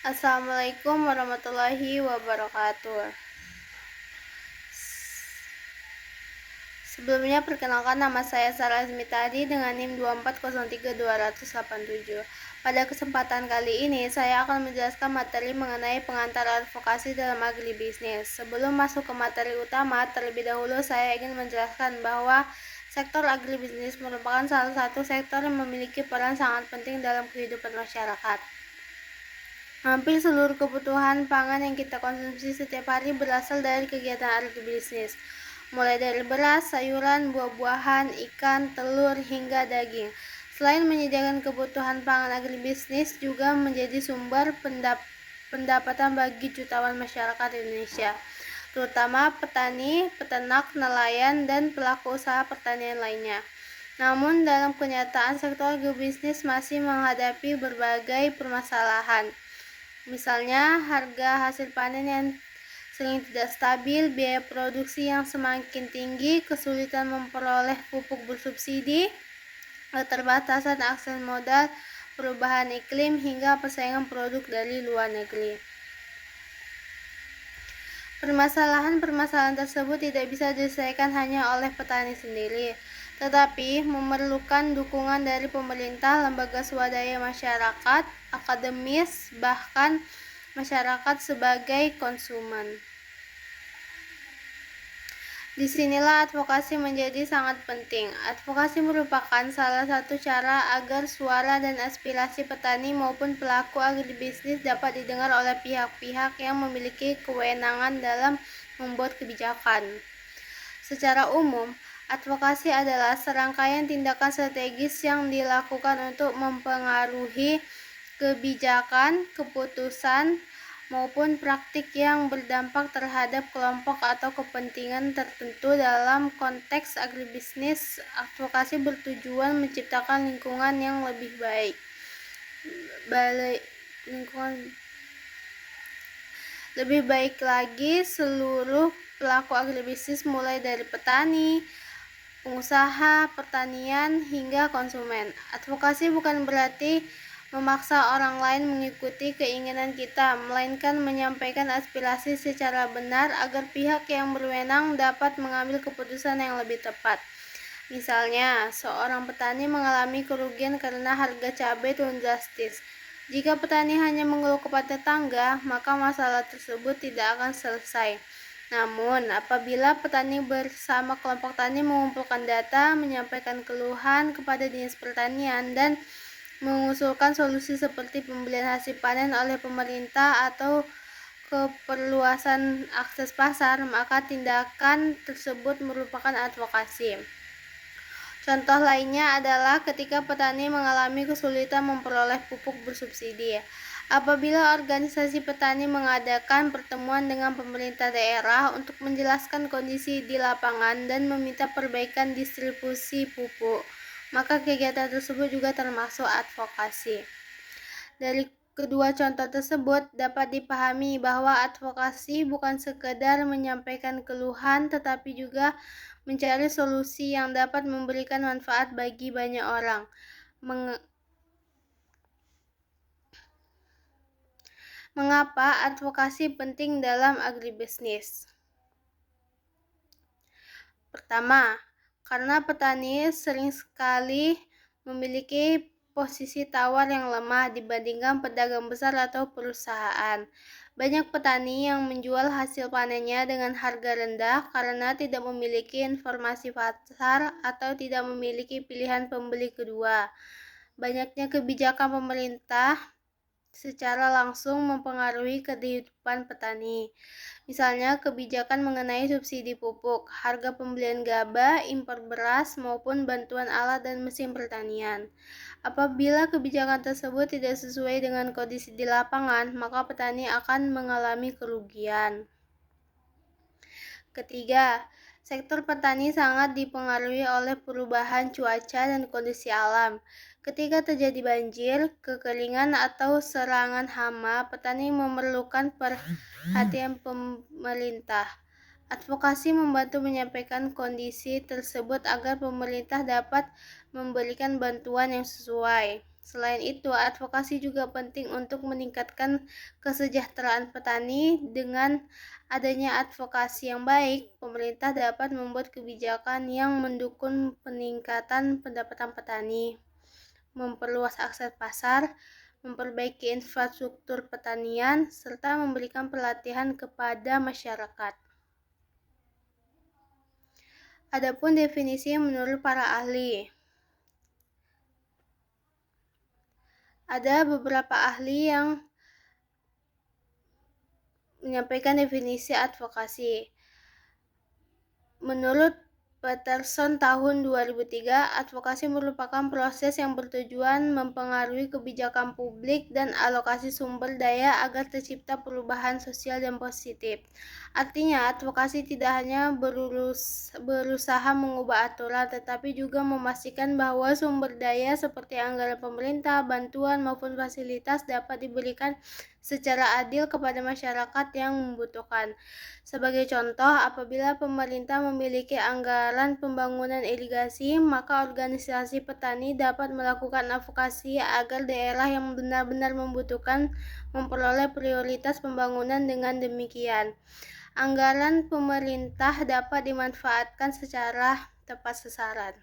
Assalamualaikum warahmatullahi wabarakatuh. Sebelumnya perkenalkan, nama saya Sarah Azmitadi dengan NIM 2403287. Pada kesempatan kali ini saya akan menjelaskan materi mengenai pengantar advokasi dalam agribisnis. Sebelum masuk ke materi utama, terlebih dahulu saya ingin menjelaskan bahwa sektor agribisnis merupakan salah satu sektor yang memiliki peran sangat penting dalam kehidupan masyarakat. Hampir seluruh kebutuhan pangan yang kita konsumsi setiap hari berasal dari kegiatan agribisnis, mulai dari beras, sayuran, buah-buahan, ikan, telur, hingga daging. Selain menyediakan kebutuhan pangan, agribisnis juga menjadi sumber pendapatan bagi jutaan masyarakat Indonesia, terutama petani, peternak, nelayan, dan pelaku usaha pertanian lainnya. Namun dalam kenyataan sektor agribisnis masih menghadapi berbagai permasalahan. Misalnya harga hasil panen yang sering tidak stabil, biaya produksi yang semakin tinggi, kesulitan memperoleh pupuk bersubsidi, keterbatasan akses modal, perubahan iklim, hingga persaingan produk dari luar negeri. Permasalahan-permasalahan tersebut tidak bisa diselesaikan hanya oleh petani sendiri, tetapi memerlukan dukungan dari pemerintah, lembaga swadaya masyarakat, akademis, bahkan masyarakat sebagai konsumen. Disinilah advokasi menjadi sangat penting. Advokasi merupakan salah satu cara agar suara dan aspirasi petani maupun pelaku agribisnis dapat didengar oleh pihak-pihak yang memiliki kewenangan dalam membuat kebijakan. Secara umum, advokasi adalah serangkaian tindakan strategis yang dilakukan untuk mempengaruhi kebijakan, keputusan, maupun praktik yang berdampak terhadap kelompok atau kepentingan tertentu. Dalam konteks agribisnis, advokasi bertujuan menciptakan lingkungan yang lebih baik. Lebih baik lagi seluruh pelaku agribisnis, mulai dari petani, pengusaha pertanian, hingga konsumen. Advokasi bukan berarti memaksa orang lain mengikuti keinginan kita, melainkan menyampaikan aspirasi secara benar agar pihak yang berwenang dapat mengambil keputusan yang lebih tepat. Misalnya, seorang petani mengalami kerugian karena harga cabai turun drastis. Jika petani hanya mengeluh kepada tetangga, maka masalah tersebut tidak akan selesai. Namun, apabila petani bersama kelompok tani mengumpulkan data, menyampaikan keluhan kepada Dinas Pertanian, dan mengusulkan solusi seperti pembelian hasil panen oleh pemerintah atau keperluasan akses pasar, maka tindakan tersebut merupakan advokasi. Contoh lainnya adalah ketika petani mengalami kesulitan memperoleh pupuk bersubsidi. Apabila organisasi petani mengadakan pertemuan dengan pemerintah daerah untuk menjelaskan kondisi di lapangan dan meminta perbaikan distribusi pupuk, maka kegiatan tersebut juga termasuk advokasi. Dari kedua contoh tersebut dapat dipahami bahwa advokasi bukan sekedar menyampaikan keluhan, tetapi juga mencari solusi yang dapat memberikan manfaat bagi banyak orang. Mengapa advokasi penting dalam agribisnis? Pertama, karena petani sering sekali memiliki posisi tawar yang lemah dibandingkan pedagang besar atau perusahaan. Banyak petani yang menjual hasil panennya dengan harga rendah karena tidak memiliki informasi pasar atau tidak memiliki pilihan pembeli kedua. Banyaknya kebijakan pemerintah secara langsung mempengaruhi kehidupan petani. Misalnya kebijakan mengenai subsidi pupuk, harga pembelian gabah, impor beras, maupun bantuan alat dan mesin pertanian. Apabila kebijakan tersebut tidak sesuai dengan kondisi di lapangan, maka petani akan mengalami kerugian. Ketiga, sektor petani sangat dipengaruhi oleh perubahan cuaca dan kondisi alam. Ketika terjadi banjir, kekeringan, atau serangan hama, petani memerlukan perhatian pemerintah. Advokasi membantu menyampaikan kondisi tersebut agar pemerintah dapat memberikan bantuan yang sesuai. Selain itu, advokasi juga penting untuk meningkatkan kesejahteraan petani. Dengan adanya advokasi yang baik, pemerintah dapat membuat kebijakan yang mendukung peningkatan pendapatan petani, memperluas akses pasar, memperbaiki infrastruktur pertanian, serta memberikan pelatihan kepada masyarakat. Adapun definisi menurut para ahli, ada beberapa ahli yang menyampaikan definisi advokasi. Menurut Peterson tahun 2003, advokasi merupakan proses yang bertujuan mempengaruhi kebijakan publik dan alokasi sumber daya agar tercipta perubahan sosial dan positif. Artinya, advokasi tidak hanya berusaha mengubah aturan, tetapi juga memastikan bahwa sumber daya seperti anggaran pemerintah, bantuan, maupun fasilitas dapat diberikan secara adil kepada masyarakat yang membutuhkan. Sebagai contoh, apabila pemerintah memiliki anggaran pembangunan irigasi, maka organisasi petani dapat melakukan advokasi agar daerah yang benar-benar membutuhkan memperoleh prioritas pembangunan. Dengan demikian, anggaran pemerintah dapat dimanfaatkan secara tepat sasaran.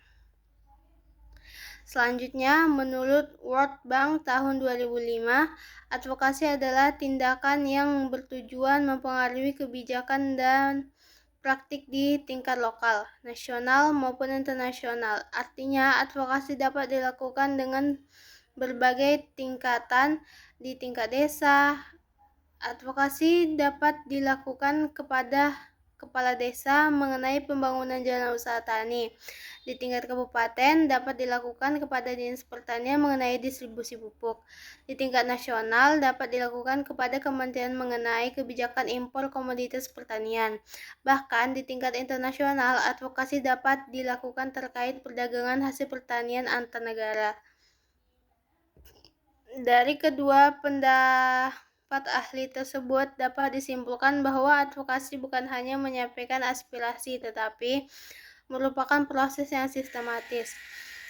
Selanjutnya, menurut World Bank tahun 2005, advokasi adalah tindakan yang bertujuan mempengaruhi kebijakan dan praktik di tingkat lokal, nasional, maupun internasional. Artinya, advokasi dapat dilakukan dengan berbagai tingkatan. Di tingkat desa, advokasi dapat dilakukan kepada kepala desa mengenai pembangunan jalan usaha tani. Di tingkat kabupaten dapat dilakukan kepada Dinas Pertanian mengenai distribusi pupuk. Di tingkat nasional dapat dilakukan kepada kementerian mengenai kebijakan impor komoditas pertanian. Bahkan di tingkat internasional, advokasi dapat dilakukan terkait perdagangan hasil pertanian antar negara. Dari kedua pendapat ahli tersebut dapat disimpulkan bahwa advokasi bukan hanya menyampaikan aspirasi, tetapi merupakan proses yang sistematis,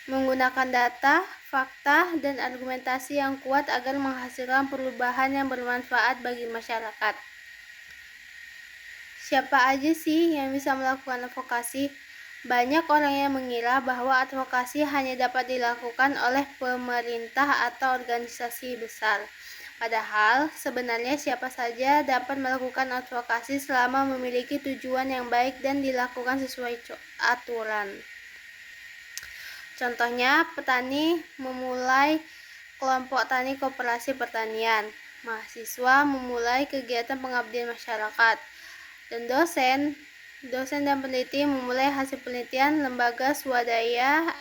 menggunakan data, fakta, dan argumentasi yang kuat agar menghasilkan perubahan yang bermanfaat bagi masyarakat. Siapa aja sih yang bisa melakukan advokasi? Banyak orang yang mengira bahwa advokasi hanya dapat dilakukan oleh pemerintah atau organisasi besar. Padahal, sebenarnya siapa saja dapat melakukan advokasi selama memiliki tujuan yang baik dan dilakukan sesuai aturan. Contohnya, petani memulai kelompok tani koperasi pertanian, mahasiswa memulai kegiatan pengabdian masyarakat, dan dosen dan peneliti memulai hasil penelitian lembaga swadaya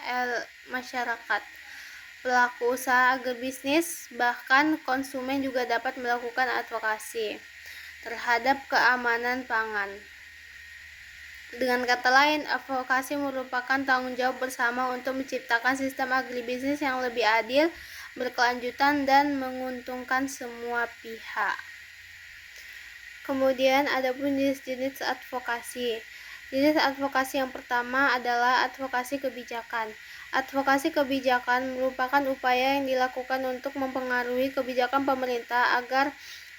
masyarakat. Pelaku usaha agribisnis, bahkan konsumen juga dapat melakukan advokasi terhadap keamanan pangan. Dengan kata lain, advokasi merupakan tanggung jawab bersama untuk menciptakan sistem agribisnis yang lebih adil, berkelanjutan, dan menguntungkan semua pihak. Kemudian ada pun jenis-jenis advokasi. Jenis advokasi yang pertama adalah advokasi kebijakan. Advokasi kebijakan merupakan upaya yang dilakukan untuk mempengaruhi kebijakan pemerintah agar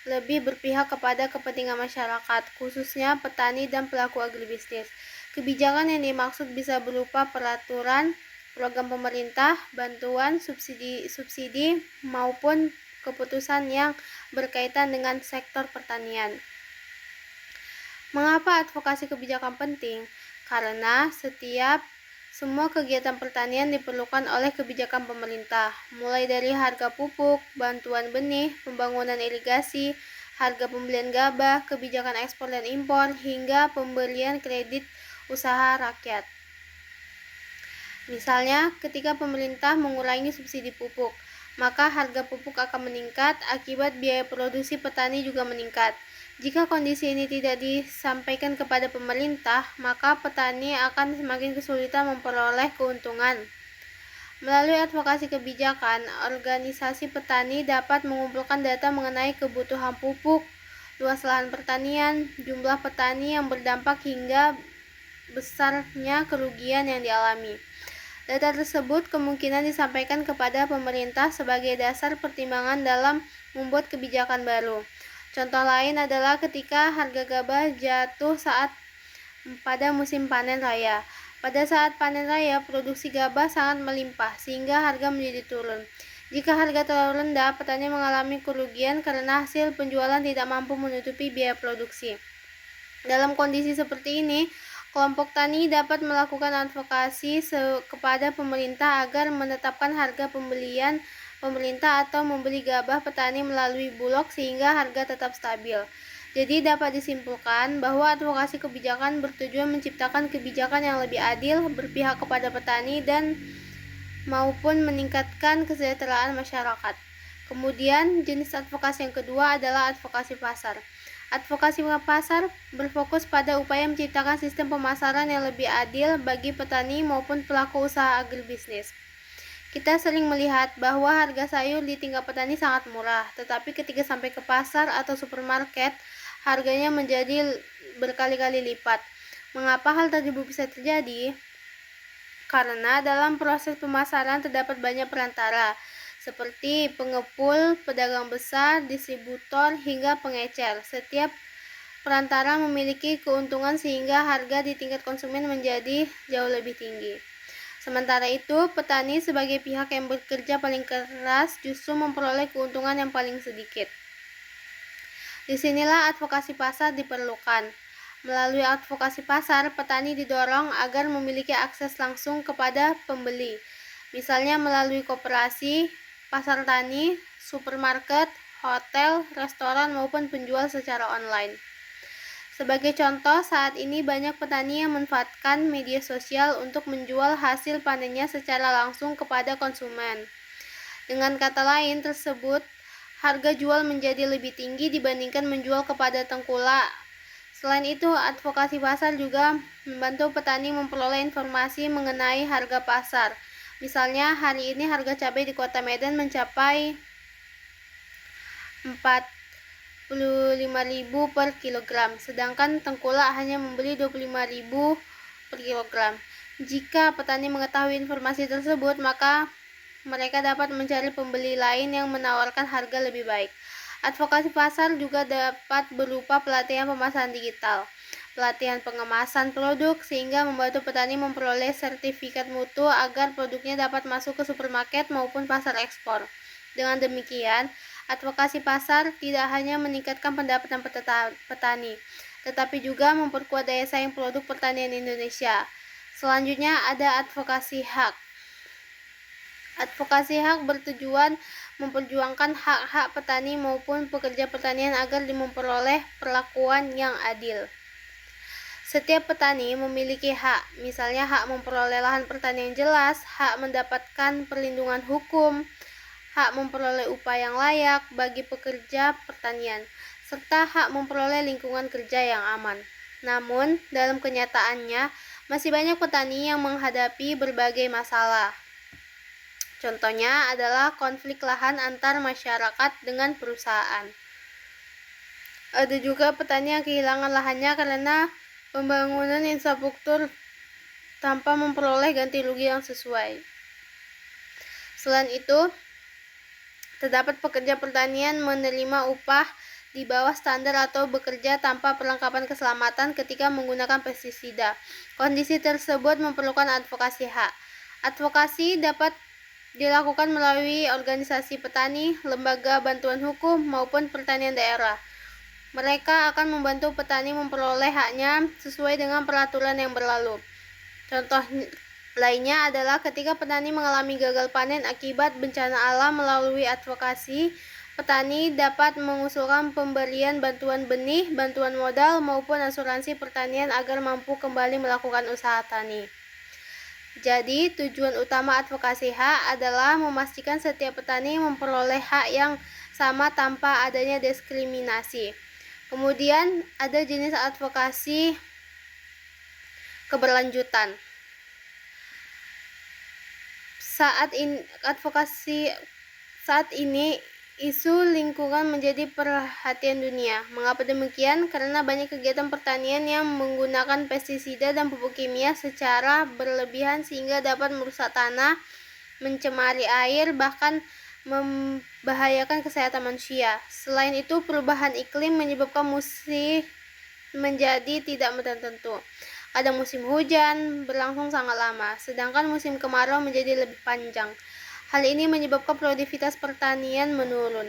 lebih berpihak kepada kepentingan masyarakat, khususnya petani dan pelaku agribisnis. Kebijakan yang dimaksud bisa berupa peraturan, program pemerintah, bantuan, subsidi maupun keputusan yang berkaitan dengan sektor pertanian. Mengapa advokasi kebijakan penting? Karena semua kegiatan pertanian diperlukan oleh kebijakan pemerintah, mulai dari harga pupuk, bantuan benih, pembangunan irigasi, harga pembelian gabah, kebijakan ekspor dan impor, hingga pemberian kredit usaha rakyat. Misalnya, ketika pemerintah mengurangi subsidi pupuk, maka harga pupuk akan meningkat, akibat biaya produksi petani juga meningkat. Jika kondisi ini tidak disampaikan kepada pemerintah, maka petani akan semakin kesulitan memperoleh keuntungan. Melalui advokasi kebijakan, organisasi petani dapat mengumpulkan data mengenai kebutuhan pupuk, luas lahan pertanian, jumlah petani yang berdampak hingga besarnya kerugian yang dialami. Data tersebut kemungkinan disampaikan kepada pemerintah sebagai dasar pertimbangan dalam membuat kebijakan baru. Contoh lain adalah ketika harga gabah jatuh pada musim panen raya. Pada saat panen raya, produksi gabah sangat melimpah sehingga harga menjadi turun. Jika harga terlalu rendah, petani mengalami kerugian karena hasil penjualan tidak mampu menutupi biaya produksi. Dalam kondisi seperti ini, kelompok tani dapat melakukan advokasi kepada pemerintah agar menetapkan harga pembelian pemerintah atau membeli gabah petani melalui bulog sehingga harga tetap stabil. Jadi dapat disimpulkan bahwa advokasi kebijakan bertujuan menciptakan kebijakan yang lebih adil, berpihak kepada petani dan maupun meningkatkan kesejahteraan masyarakat. Kemudian jenis advokasi yang kedua adalah advokasi pasar. Advokasi pasar berfokus pada upaya menciptakan sistem pemasaran yang lebih adil bagi petani maupun pelaku usaha agribisnis. Kita sering melihat bahwa harga sayur di tingkat petani sangat murah, tetapi ketika sampai ke pasar atau supermarket, harganya menjadi berkali-kali lipat. Mengapa hal tersebut bisa terjadi? Karena dalam proses pemasaran terdapat banyak perantara, seperti pengepul, pedagang besar, distributor, hingga pengecer. Setiap perantara memiliki keuntungan sehingga harga di tingkat konsumen menjadi jauh lebih tinggi. Sementara itu, petani sebagai pihak yang bekerja paling keras justru memperoleh keuntungan yang paling sedikit. Disinilah advokasi pasar diperlukan. Melalui advokasi pasar, petani didorong agar memiliki akses langsung kepada pembeli, misalnya melalui koperasi, pasar tani, supermarket, hotel, restoran, maupun penjual secara online. Sebagai contoh, saat ini banyak petani yang memanfaatkan media sosial untuk menjual hasil panennya secara langsung kepada konsumen. Dengan kata lain tersebut, harga jual menjadi lebih tinggi dibandingkan menjual kepada tengkulak. Selain itu, advokasi pasar juga membantu petani memperoleh informasi mengenai harga pasar. Misalnya, hari ini harga cabai di Kota Medan mencapai 45.000 per kilogram, sedangkan tengkulak hanya membeli 25.000 per kilogram. Jika petani mengetahui informasi tersebut, maka mereka dapat mencari pembeli lain yang menawarkan harga lebih baik. Advokasi pasar juga dapat berupa pelatihan pemasaran digital, pelatihan pengemasan produk, sehingga membantu petani memperoleh sertifikat mutu agar produknya dapat masuk ke supermarket maupun pasar ekspor. Dengan demikian, advokasi pasar tidak hanya meningkatkan pendapatan petani, tetapi juga memperkuat daya saing produk pertanian Indonesia. Selanjutnya ada advokasi hak. Advokasi hak bertujuan memperjuangkan hak-hak petani maupun pekerja pertanian agar memperoleh perlakuan yang adil. Setiap petani memiliki hak, misalnya hak memperoleh lahan pertanian yang jelas, hak mendapatkan perlindungan hukum, hak memperoleh upah yang layak bagi pekerja pertanian, serta hak memperoleh lingkungan kerja yang aman. Namun, dalam kenyataannya, masih banyak petani yang menghadapi berbagai masalah. Contohnya adalah konflik lahan antar masyarakat dengan perusahaan. Ada juga petani yang kehilangan lahannya karena pembangunan infrastruktur tanpa memperoleh ganti rugi yang sesuai. Selain itu, terdapat pekerja pertanian menerima upah di bawah standar atau bekerja tanpa perlengkapan keselamatan ketika menggunakan pestisida. Kondisi tersebut memerlukan advokasi hak. Advokasi dapat dilakukan melalui organisasi petani, lembaga bantuan hukum, maupun pertanian daerah. Mereka akan membantu petani memperoleh haknya sesuai dengan peraturan yang berlaku. Contoh lainnya adalah ketika petani mengalami gagal panen akibat bencana alam. Melalui advokasi, petani dapat mengusulkan pemberian bantuan benih, bantuan modal, maupun asuransi pertanian agar mampu kembali melakukan usaha tani. Jadi, tujuan utama advokasi hak adalah memastikan setiap petani memperoleh hak yang sama tanpa adanya diskriminasi. Kemudian, ada jenis advokasi keberlanjutan. Saat ini, advokasi keberlanjutan adalah advokasi yang bertujuan Isu lingkungan menjadi perhatian dunia. Mengapa demikian? Karena banyak kegiatan pertanian yang menggunakan pestisida dan pupuk kimia secara berlebihan sehingga dapat merusak tanah, mencemari air, bahkan membahayakan kesehatan manusia. Selain itu, perubahan iklim menyebabkan musim menjadi tidak menentu. Kadang musim hujan berlangsung sangat lama, sedangkan musim kemarau menjadi lebih panjang. Hal ini menyebabkan produktivitas pertanian menurun.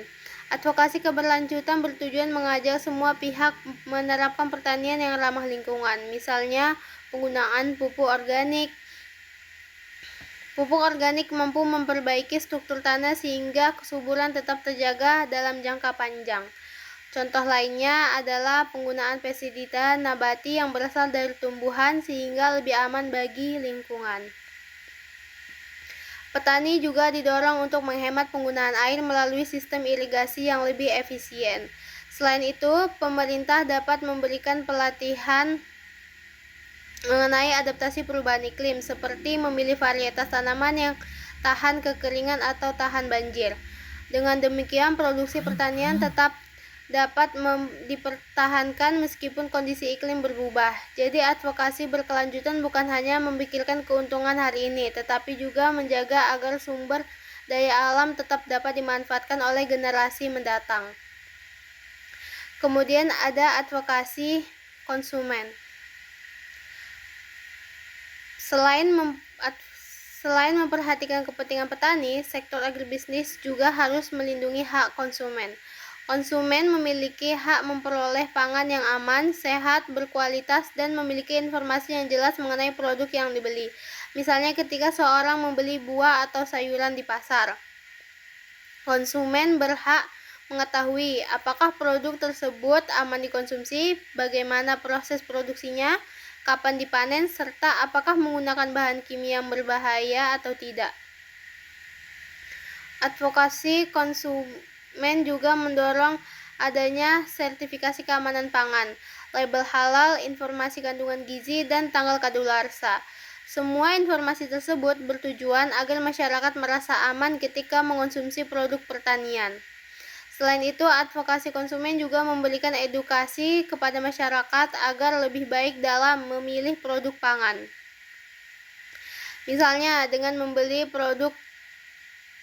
Advokasi keberlanjutan bertujuan mengajak semua pihak menerapkan pertanian yang ramah lingkungan, misalnya penggunaan pupuk organik. Pupuk organik mampu memperbaiki struktur tanah sehingga kesuburan tetap terjaga dalam jangka panjang. Contoh lainnya adalah penggunaan pestisida nabati yang berasal dari tumbuhan sehingga lebih aman bagi lingkungan. Petani juga didorong untuk menghemat penggunaan air melalui sistem irigasi yang lebih efisien. Selain itu, pemerintah dapat memberikan pelatihan mengenai adaptasi perubahan iklim, seperti memilih varietas tanaman yang tahan kekeringan atau tahan banjir. Dengan demikian, produksi pertanian tetap dapat dipertahankan meskipun kondisi iklim berubah. Jadi advokasi berkelanjutan bukan hanya memikirkan keuntungan hari ini, tetapi juga menjaga agar sumber daya alam tetap dapat dimanfaatkan oleh generasi mendatang. Kemudian ada advokasi konsumen. Selain memperhatikan kepentingan petani, sektor agribisnis juga harus melindungi hak konsumen. Konsumen memiliki hak memperoleh pangan yang aman, sehat, berkualitas, dan memiliki informasi yang jelas mengenai produk yang dibeli. Misalnya ketika seorang membeli buah atau sayuran di pasar, konsumen berhak mengetahui apakah produk tersebut aman dikonsumsi, bagaimana proses produksinya, kapan dipanen, serta apakah menggunakan bahan kimia yang berbahaya atau tidak. Advokasi konsumen juga mendorong adanya sertifikasi keamanan pangan, label halal, informasi kandungan gizi, dan tanggal kadaluarsa. Semua informasi tersebut bertujuan agar masyarakat merasa aman ketika mengonsumsi produk pertanian. Selain itu, advokasi konsumen juga memberikan edukasi kepada masyarakat agar lebih baik dalam memilih produk pangan. Misalnya, dengan membeli produk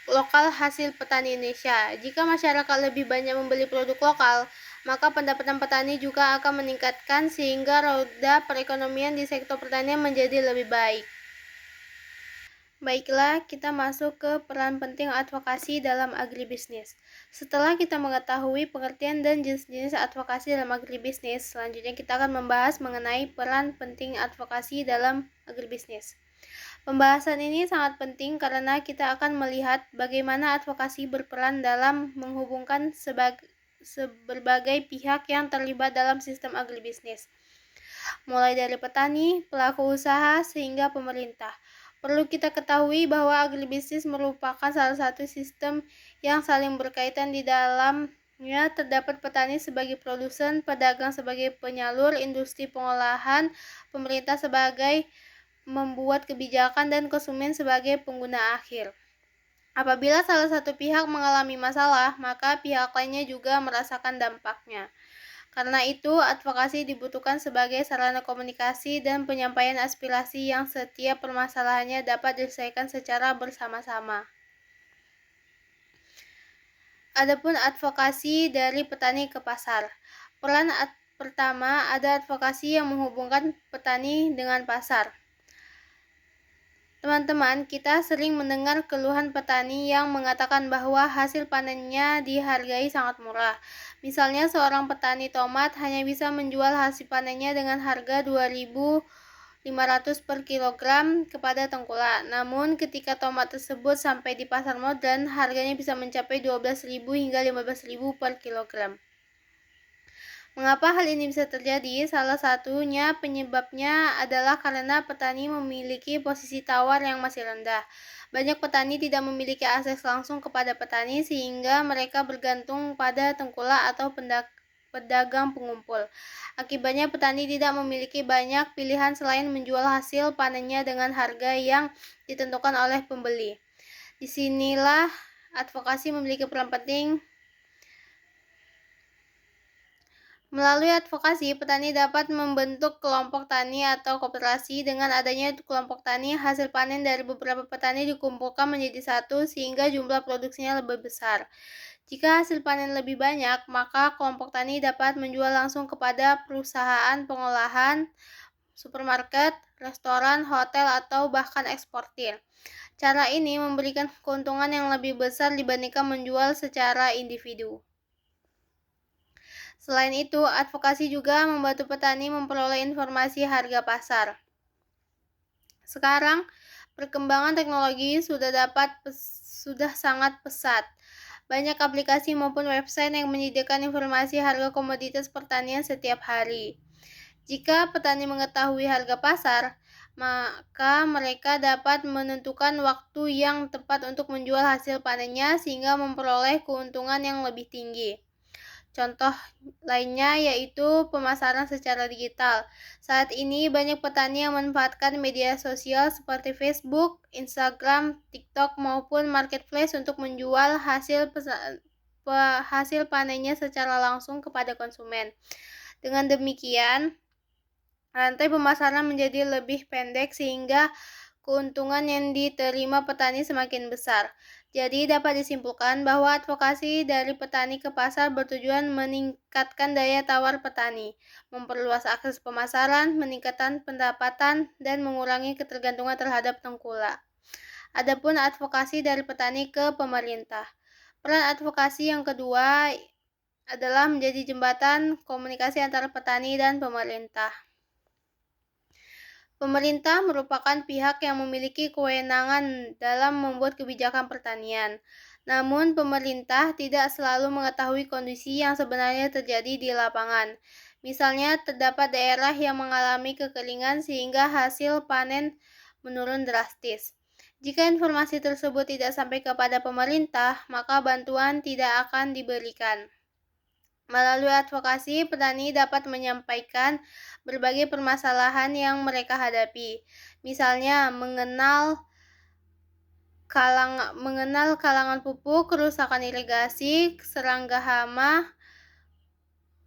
lokal hasil petani Indonesia. Jika masyarakat lebih banyak membeli produk lokal, maka pendapatan petani juga akan meningkatkan sehingga roda perekonomian di sektor pertanian menjadi lebih baik. Baiklah, kita masuk ke peran penting advokasi dalam agribisnis. Setelah kita mengetahui pengertian dan jenis-jenis advokasi dalam agribisnis, selanjutnya kita akan membahas mengenai peran penting advokasi dalam agribisnis. Pembahasan ini sangat penting karena kita akan melihat bagaimana advokasi berperan dalam menghubungkan berbagai pihak yang terlibat dalam sistem agribisnis, mulai dari petani, pelaku usaha, sehingga pemerintah. Perlu kita ketahui bahwa agribisnis merupakan salah satu sistem yang saling berkaitan. Di dalamnya terdapat petani sebagai produsen, pedagang sebagai penyalur, industri pengolahan, pemerintah sebagai membuat kebijakan, dan konsumen sebagai pengguna akhir. Apabila salah satu pihak mengalami masalah, maka pihak lainnya juga merasakan dampaknya. Karena itu, advokasi dibutuhkan sebagai sarana komunikasi dan penyampaian aspirasi yang setiap permasalahannya dapat diselesaikan secara bersama-sama. Adapun advokasi dari petani ke pasar. Peran pertama, ada advokasi yang menghubungkan petani dengan pasar. Teman-teman, kita sering mendengar keluhan petani yang mengatakan bahwa hasil panennya dihargai sangat murah. Misalnya, seorang petani tomat hanya bisa menjual hasil panennya dengan harga 2.500 per kilogram kepada tengkulak. Namun, ketika tomat tersebut sampai di pasar modern, harganya bisa mencapai 12.000 hingga 15.000 per kilogram. Mengapa hal ini bisa terjadi? Salah satunya penyebabnya adalah karena petani memiliki posisi tawar yang masih rendah. Banyak petani tidak memiliki akses langsung kepada petani sehingga mereka bergantung pada tengkulak atau pedagang pengumpul. Akibatnya petani tidak memiliki banyak pilihan selain menjual hasil panennya dengan harga yang ditentukan oleh pembeli. Disinilah advokasi memiliki peran penting Melalui advokasi, petani dapat membentuk kelompok tani atau koperasi. Dengan adanya kelompok tani, hasil panen dari beberapa petani dikumpulkan menjadi satu sehingga jumlah produksinya lebih besar. Jika hasil panen lebih banyak, maka kelompok tani dapat menjual langsung kepada perusahaan pengolahan, supermarket, restoran, hotel, atau bahkan eksportir. Cara ini memberikan keuntungan yang lebih besar dibandingkan menjual secara individu. Selain itu, advokasi juga membantu petani memperoleh informasi harga pasar. Sekarang, perkembangan teknologi sudah sangat pesat. Banyak aplikasi maupun website yang menyediakan informasi harga komoditas pertanian setiap hari. Jika petani mengetahui harga pasar, maka mereka dapat menentukan waktu yang tepat untuk menjual hasil panennya sehingga memperoleh keuntungan yang lebih tinggi. Contoh lainnya yaitu pemasaran secara digital. Saat ini banyak petani yang memanfaatkan media sosial seperti Facebook, Instagram, TikTok maupun marketplace untuk menjual hasil panennya secara langsung kepada konsumen. Dengan demikian, rantai pemasaran menjadi lebih pendek sehingga keuntungan yang diterima petani semakin besar. Jadi dapat disimpulkan bahwa advokasi dari petani ke pasar bertujuan meningkatkan daya tawar petani, memperluas akses pemasaran, meningkatkan pendapatan, dan mengurangi ketergantungan terhadap tengkulak. Adapun advokasi dari petani ke pemerintah. Peran advokasi yang kedua adalah menjadi jembatan komunikasi antara petani dan pemerintah. Pemerintah merupakan pihak yang memiliki kewenangan dalam membuat kebijakan pertanian. Namun, pemerintah tidak selalu mengetahui kondisi yang sebenarnya terjadi di lapangan. Misalnya, terdapat daerah yang mengalami kekeringan sehingga hasil panen menurun drastis. Jika informasi tersebut tidak sampai kepada pemerintah, maka bantuan tidak akan diberikan. Melalui advokasi, petani dapat menyampaikan berbagai permasalahan yang mereka hadapi. Misalnya, mengenal kalangan pupuk, kerusakan irigasi, serangga hama,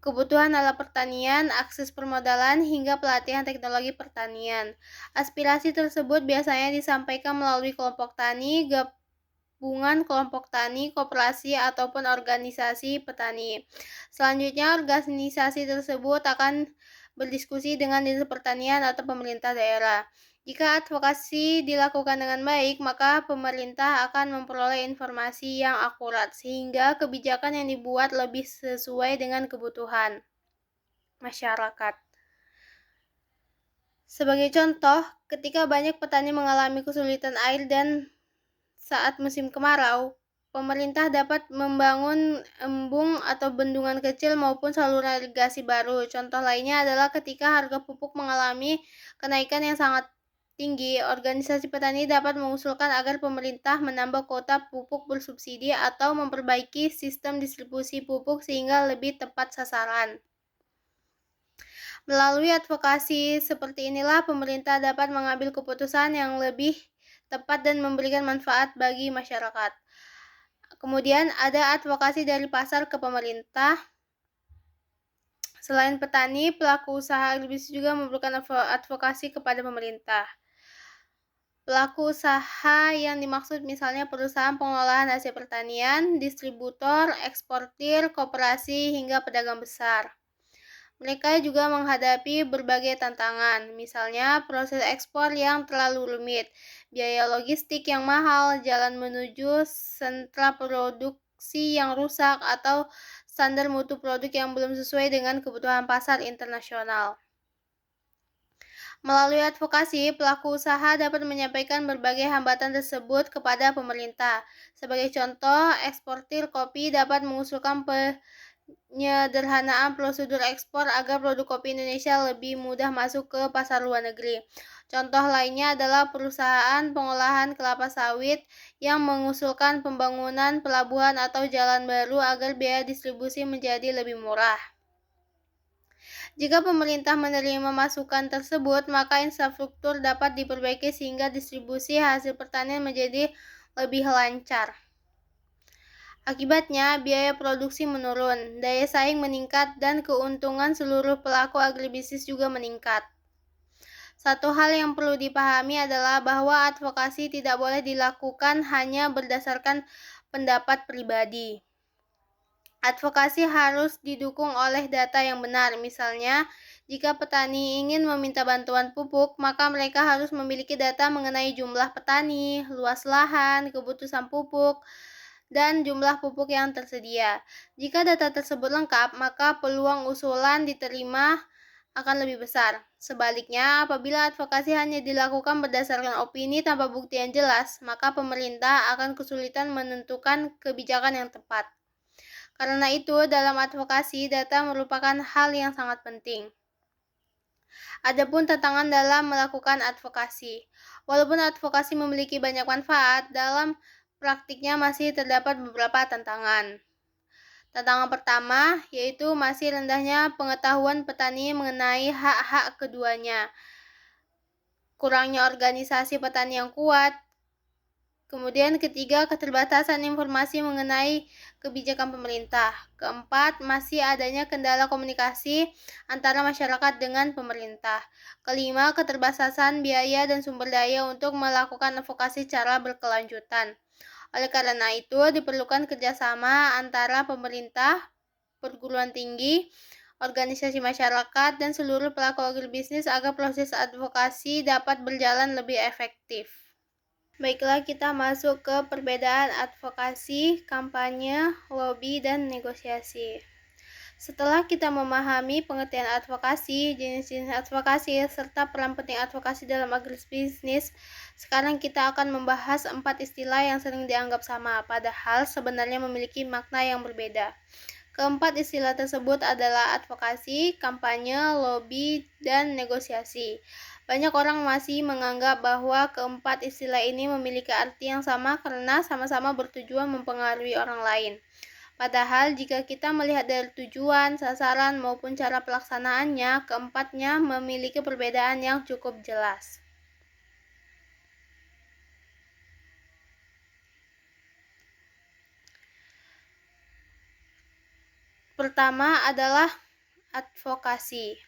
kebutuhan alat pertanian, akses permodalan, hingga pelatihan teknologi pertanian. Aspirasi tersebut biasanya disampaikan melalui kelompok tani, gabungan kelompok tani, koperasi, ataupun organisasi petani. Selanjutnya, organisasi tersebut akan berdiskusi dengan dinas pertanian atau pemerintah daerah. Jika advokasi dilakukan dengan baik, maka pemerintah akan memperoleh informasi yang akurat sehingga kebijakan yang dibuat lebih sesuai dengan kebutuhan masyarakat. Sebagai contoh, ketika banyak petani mengalami kesulitan air dan saat musim kemarau, pemerintah dapat membangun embung atau bendungan kecil maupun saluran irigasi baru. Contoh lainnya adalah ketika harga pupuk mengalami kenaikan yang sangat tinggi, organisasi petani dapat mengusulkan agar pemerintah menambah kuota pupuk bersubsidi atau memperbaiki sistem distribusi pupuk sehingga lebih tepat sasaran. Melalui advokasi seperti inilah pemerintah dapat mengambil keputusan yang lebih tepat dan memberikan manfaat bagi masyarakat. Kemudian ada advokasi dari pasar ke pemerintah. Selain petani, pelaku usaha agribisnis juga memberikan advokasi kepada pemerintah. Pelaku usaha yang dimaksud misalnya perusahaan pengolahan hasil pertanian, distributor, eksportir, koperasi, hingga pedagang besar. Mereka juga menghadapi berbagai tantangan, misalnya proses ekspor yang terlalu rumit, biaya logistik yang mahal, jalan menuju sentra produksi yang rusak, atau standar mutu produk yang belum sesuai dengan kebutuhan pasar internasional. Melalui advokasi, pelaku usaha dapat menyampaikan berbagai hambatan tersebut kepada pemerintah. Sebagai contoh, eksportir kopi dapat mengusulkan penyederhanaan prosedur ekspor agar produk kopi Indonesia lebih mudah masuk ke pasar luar negeri. Contoh lainnya adalah perusahaan pengolahan kelapa sawit yang mengusulkan pembangunan pelabuhan atau jalan baru agar biaya distribusi menjadi lebih murah. Jika pemerintah menerima masukan tersebut, maka infrastruktur dapat diperbaiki sehingga distribusi hasil pertanian menjadi lebih lancar. Akibatnya, biaya produksi menurun, daya saing meningkat, dan keuntungan seluruh pelaku agribisnis juga meningkat. Satu hal yang perlu dipahami adalah bahwa advokasi tidak boleh dilakukan hanya berdasarkan pendapat pribadi. Advokasi harus didukung oleh data yang benar. Misalnya, jika petani ingin meminta bantuan pupuk, maka mereka harus memiliki data mengenai jumlah petani, luas lahan, kebutuhan pupuk, dan jumlah pupuk yang tersedia. Jika data tersebut lengkap, maka peluang usulan diterima akan lebih besar. Sebaliknya, apabila advokasi hanya dilakukan berdasarkan opini tanpa bukti yang jelas, maka pemerintah akan kesulitan menentukan kebijakan yang tepat. Karena itu, dalam advokasi, data merupakan hal yang sangat penting. Adapun tantangan dalam melakukan advokasi. Walaupun advokasi memiliki banyak manfaat, dalam praktiknya masih terdapat beberapa tantangan. Tantangan pertama yaitu masih rendahnya pengetahuan petani mengenai hak-hak keduanya. Kurangnya organisasi petani yang kuat. Kemudian ketiga, keterbatasan informasi mengenai kebijakan pemerintah. Keempat, masih adanya kendala komunikasi antara masyarakat dengan pemerintah. Kelima, keterbatasan biaya dan sumber daya untuk melakukan advokasi secara berkelanjutan. Oleh karena itu, diperlukan kerjasama antara pemerintah, perguruan tinggi, organisasi masyarakat, dan seluruh pelaku agribisnis agar proses advokasi dapat berjalan lebih efektif. Baiklah, kita masuk ke perbedaan advokasi, kampanye, lobby, dan negosiasi. Setelah kita memahami pengertian advokasi, jenis-jenis advokasi, serta peran penting advokasi dalam agribisnis, sekarang kita akan membahas 4 istilah yang sering dianggap sama, padahal sebenarnya memiliki makna yang berbeda. Keempat istilah tersebut adalah advokasi, kampanye, lobby, dan negosiasi. Banyak orang masih menganggap bahwa keempat istilah ini memiliki arti yang sama karena sama-sama bertujuan mempengaruhi orang lain. Padahal jika kita melihat dari tujuan, sasaran, maupun cara pelaksanaannya, keempatnya memiliki perbedaan yang cukup jelas. Pertama adalah advokasi.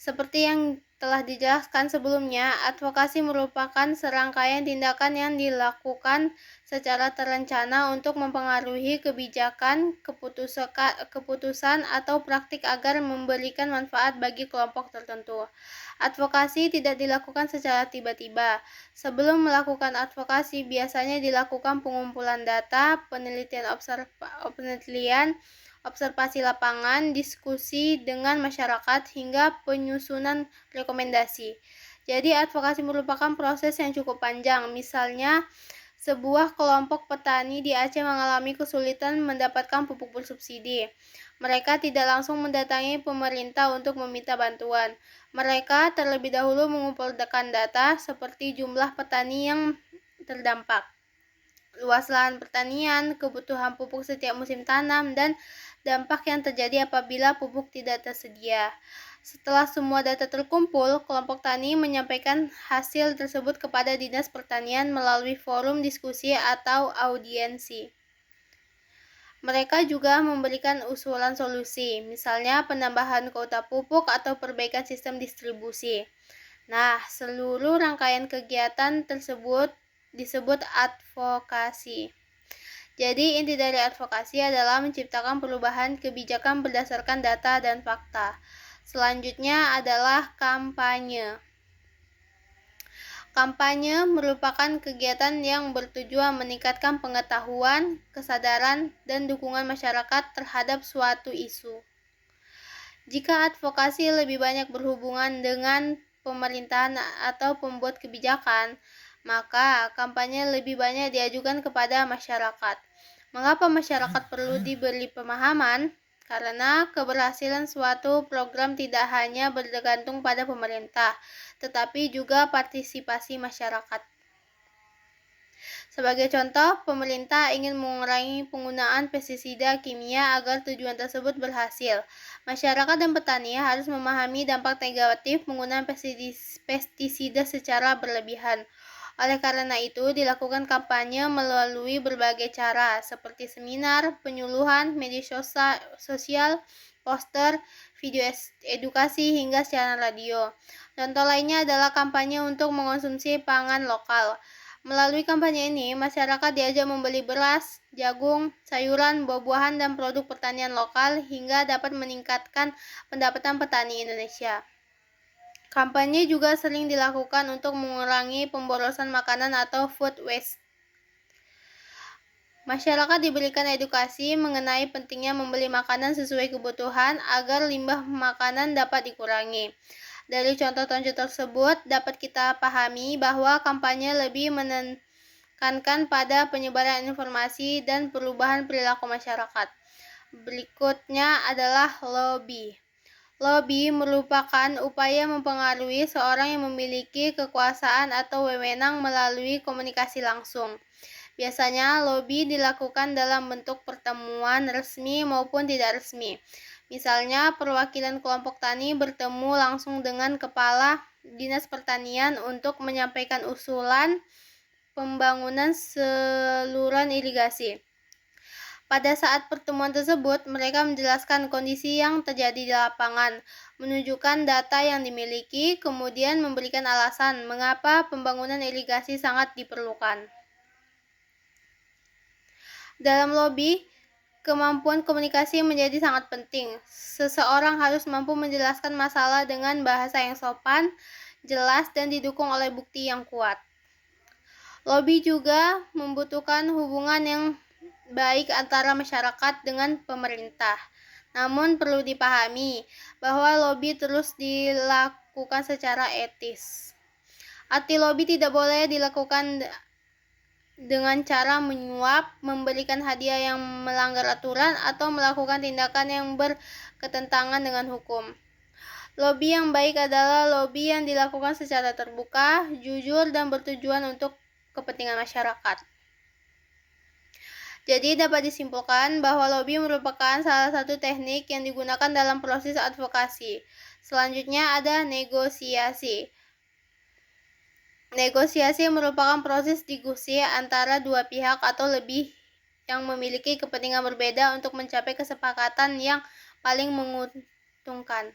Seperti yang telah dijelaskan sebelumnya, advokasi merupakan serangkaian tindakan yang dilakukan secara terencana untuk mempengaruhi kebijakan, keputusan, atau praktik agar memberikan manfaat bagi kelompok tertentu. Advokasi tidak dilakukan secara tiba-tiba. Sebelum melakukan advokasi, biasanya dilakukan pengumpulan data, penelitian observasi lapangan, diskusi dengan masyarakat, hingga penyusunan rekomendasi. Jadi advokasi merupakan proses yang cukup panjang. Misalnya, sebuah kelompok petani di Aceh mengalami kesulitan mendapatkan pupuk bersubsidi. Mereka tidak langsung mendatangi pemerintah untuk meminta bantuan. Mereka terlebih dahulu mengumpulkan data seperti jumlah petani yang terdampak, luas lahan pertanian, kebutuhan pupuk setiap musim tanam, dan dampak yang terjadi apabila pupuk tidak tersedia. Setelah semua data terkumpul, kelompok tani menyampaikan hasil tersebut kepada Dinas Pertanian melalui forum diskusi atau audiensi. Mereka juga memberikan usulan solusi, misalnya penambahan kuota pupuk atau perbaikan sistem distribusi. Nah, seluruh rangkaian kegiatan tersebut disebut advokasi. Jadi, inti dari advokasi adalah menciptakan perubahan kebijakan berdasarkan data dan fakta. Selanjutnya adalah kampanye. Kampanye merupakan kegiatan yang bertujuan meningkatkan pengetahuan, kesadaran, dan dukungan masyarakat terhadap suatu isu. Jika advokasi lebih banyak berhubungan dengan pemerintahan atau pembuat kebijakan, maka kampanye lebih banyak diajukan kepada masyarakat. Mengapa masyarakat perlu diberi pemahaman? Karena keberhasilan suatu program tidak hanya bergantung pada pemerintah, tetapi juga partisipasi masyarakat. Sebagai contoh, pemerintah ingin mengurangi penggunaan pestisida kimia agar tujuan tersebut berhasil. Masyarakat dan petani harus memahami dampak negatif penggunaan pestisida secara berlebihan. Oleh karena itu, dilakukan kampanye melalui berbagai cara, seperti seminar, penyuluhan, media sosial, poster, video edukasi, hingga siaran radio. Contoh lainnya adalah kampanye untuk mengonsumsi pangan lokal. Melalui kampanye ini, masyarakat diajak membeli beras, jagung, sayuran, buah-buahan, dan produk pertanian lokal hingga dapat meningkatkan pendapatan petani Indonesia. Kampanye juga sering dilakukan untuk mengurangi pemborosan makanan atau food waste. Masyarakat diberikan edukasi mengenai pentingnya membeli makanan sesuai kebutuhan agar limbah makanan dapat dikurangi. Dari contoh-contoh tersebut, dapat kita pahami bahwa kampanye lebih menekankan pada penyebaran informasi dan perubahan perilaku masyarakat. Berikutnya adalah lobby. Lobby merupakan upaya mempengaruhi seorang yang memiliki kekuasaan atau wewenang melalui komunikasi langsung. Biasanya, lobby dilakukan dalam bentuk pertemuan resmi maupun tidak resmi. Misalnya, perwakilan kelompok tani bertemu langsung dengan Kepala Dinas Pertanian untuk menyampaikan usulan pembangunan saluran irigasi. Pada saat pertemuan tersebut, mereka menjelaskan kondisi yang terjadi di lapangan, menunjukkan data yang dimiliki, kemudian memberikan alasan mengapa pembangunan irigasi sangat diperlukan. Dalam lobby, kemampuan komunikasi menjadi sangat penting. Seseorang harus mampu menjelaskan masalah dengan bahasa yang sopan, jelas, dan didukung oleh bukti yang kuat. Lobby juga membutuhkan hubungan yang baik antara masyarakat dengan pemerintah. Namun perlu dipahami bahwa lobby terus dilakukan secara etis. Arti lobby tidak boleh dilakukan dengan cara menyuap, memberikan hadiah yang melanggar aturan, atau melakukan tindakan yang berketentangan dengan hukum. Lobby yang baik adalah lobby yang dilakukan secara terbuka, jujur, dan bertujuan untuk kepentingan masyarakat. Jadi dapat disimpulkan bahwa lobby merupakan salah satu teknik yang digunakan dalam proses advokasi. Selanjutnya ada negosiasi. Negosiasi merupakan proses diskusi antara dua pihak atau lebih yang memiliki kepentingan berbeda untuk mencapai kesepakatan yang paling menguntungkan.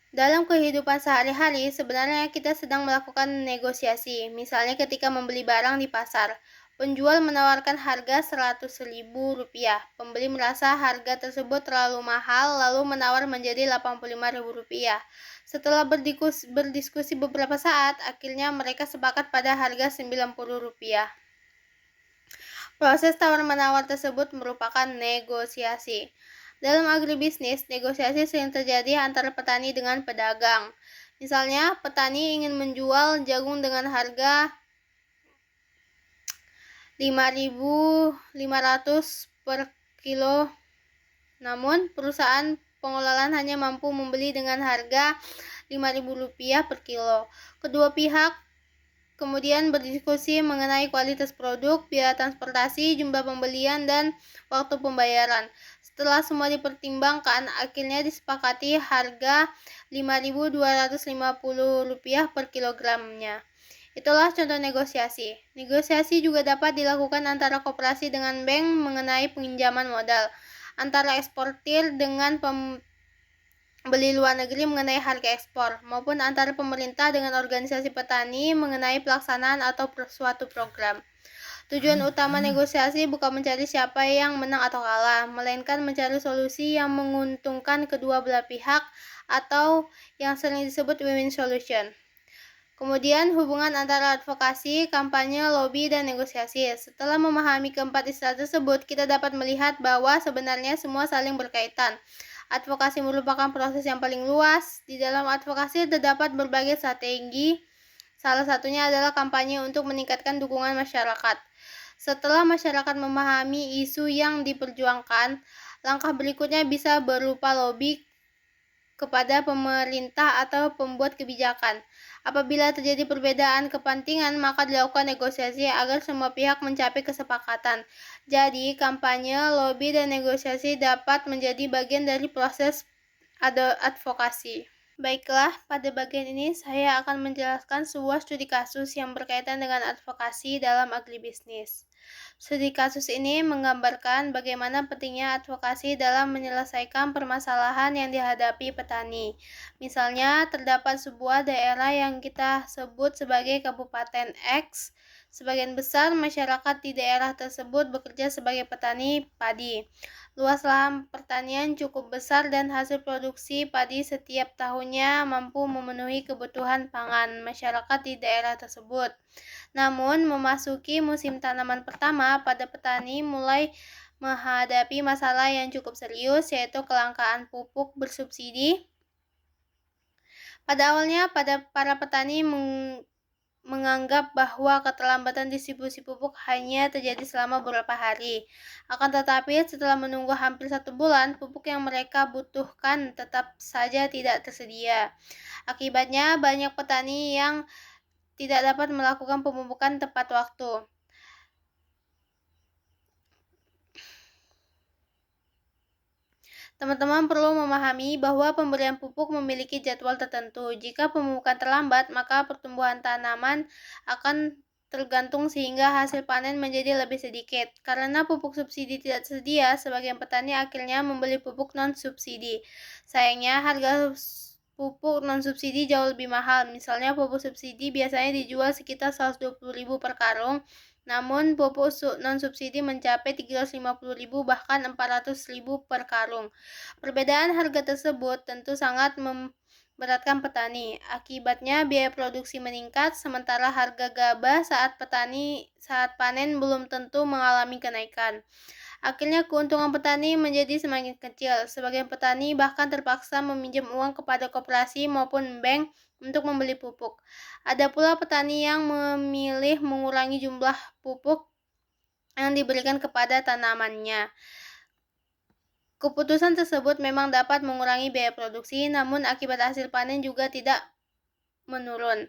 Dalam kehidupan sehari-hari, sebenarnya kita sedang melakukan negosiasi. Misalnya ketika membeli barang di pasar. Penjual menawarkan harga Rp100.000. Pembeli merasa harga tersebut terlalu mahal, lalu menawar menjadi Rp85.000. Setelah berdiskusi beberapa saat, akhirnya mereka sepakat pada harga Rp90. Proses tawar-menawar tersebut merupakan negosiasi. Dalam agribisnis, negosiasi sering terjadi antara petani dengan pedagang. Misalnya, petani ingin menjual jagung dengan harga Rp5.500 per kilo. Namun, perusahaan pengelolaan hanya mampu membeli dengan harga Rp5.000 per kilo. Kedua pihak kemudian berdiskusi mengenai kualitas produk, biaya transportasi, jumlah pembelian, dan waktu pembayaran. Setelah semua dipertimbangkan, akhirnya disepakati harga Rp5.250 per kilogramnya. Itulah contoh negosiasi. Negosiasi juga dapat dilakukan antara koperasi dengan bank mengenai pinjaman modal, antara eksportir dengan pembeli luar negeri mengenai harga ekspor, maupun antara pemerintah dengan organisasi petani mengenai pelaksanaan atau suatu program. Tujuan utama negosiasi bukan mencari siapa yang menang atau kalah, melainkan mencari solusi yang menguntungkan kedua belah pihak atau yang sering disebut win-win solution. Kemudian hubungan antara advokasi, kampanye, lobby, dan negosiasi. Setelah memahami keempat istilah tersebut, kita dapat melihat bahwa sebenarnya semua saling berkaitan. Advokasi merupakan proses yang paling luas. Di dalam advokasi terdapat berbagai strategi. Salah satunya adalah kampanye untuk meningkatkan dukungan masyarakat. Setelah masyarakat memahami isu yang diperjuangkan, langkah berikutnya bisa berupa lobby kepada pemerintah atau pembuat kebijakan. Apabila terjadi perbedaan kepentingan, maka dilakukan negosiasi agar semua pihak mencapai kesepakatan. Jadi, kampanye, lobby, dan negosiasi dapat menjadi bagian dari proses advokasi. Baiklah, pada bagian ini saya akan menjelaskan sebuah studi kasus yang berkaitan dengan advokasi dalam agribisnis. Studi kasus ini menggambarkan bagaimana pentingnya advokasi dalam menyelesaikan permasalahan yang dihadapi petani. Misalnya, terdapat sebuah daerah yang kita sebut sebagai Kabupaten X. Sebagian besar masyarakat di daerah tersebut bekerja sebagai petani padi. Luas lahan pertanian cukup besar dan hasil produksi padi setiap tahunnya mampu memenuhi kebutuhan pangan masyarakat di daerah tersebut. Namun, memasuki musim tanaman pertama, pada petani mulai menghadapi masalah yang cukup serius, yaitu kelangkaan pupuk bersubsidi. Pada awalnya, para petani menganggap bahwa keterlambatan distribusi pupuk hanya terjadi selama beberapa hari. Akan tetapi, setelah menunggu hampir 1 bulan, pupuk yang mereka butuhkan tetap saja tidak tersedia. Akibatnya, banyak petani yang tidak dapat melakukan pemupukan tepat waktu. Teman-teman perlu memahami bahwa pemberian pupuk memiliki jadwal tertentu. Jika pemupukan terlambat, maka pertumbuhan tanaman akan tergantung sehingga hasil panen menjadi lebih sedikit. Karena pupuk subsidi tidak tersedia, sebagian petani akhirnya membeli pupuk non-subsidi. Sayangnya, harga pupuk non-subsidi jauh lebih mahal. Misalnya, pupuk subsidi biasanya dijual sekitar 120.000 per karung, namun pupuk non-subsidi mencapai 350.000 bahkan 400.000 per karung. Perbedaan harga tersebut tentu sangat memberatkan petani. Akibatnya biaya produksi meningkat, sementara harga gabah saat panen belum tentu mengalami kenaikan. Akhirnya keuntungan petani menjadi semakin kecil. Sebagian petani bahkan terpaksa meminjam uang kepada koperasi maupun bank untuk membeli pupuk. Ada pula petani yang memilih mengurangi jumlah pupuk yang diberikan kepada tanamannya. Keputusan tersebut memang dapat mengurangi biaya produksi, namun akibat hasil panen juga tidak menurun.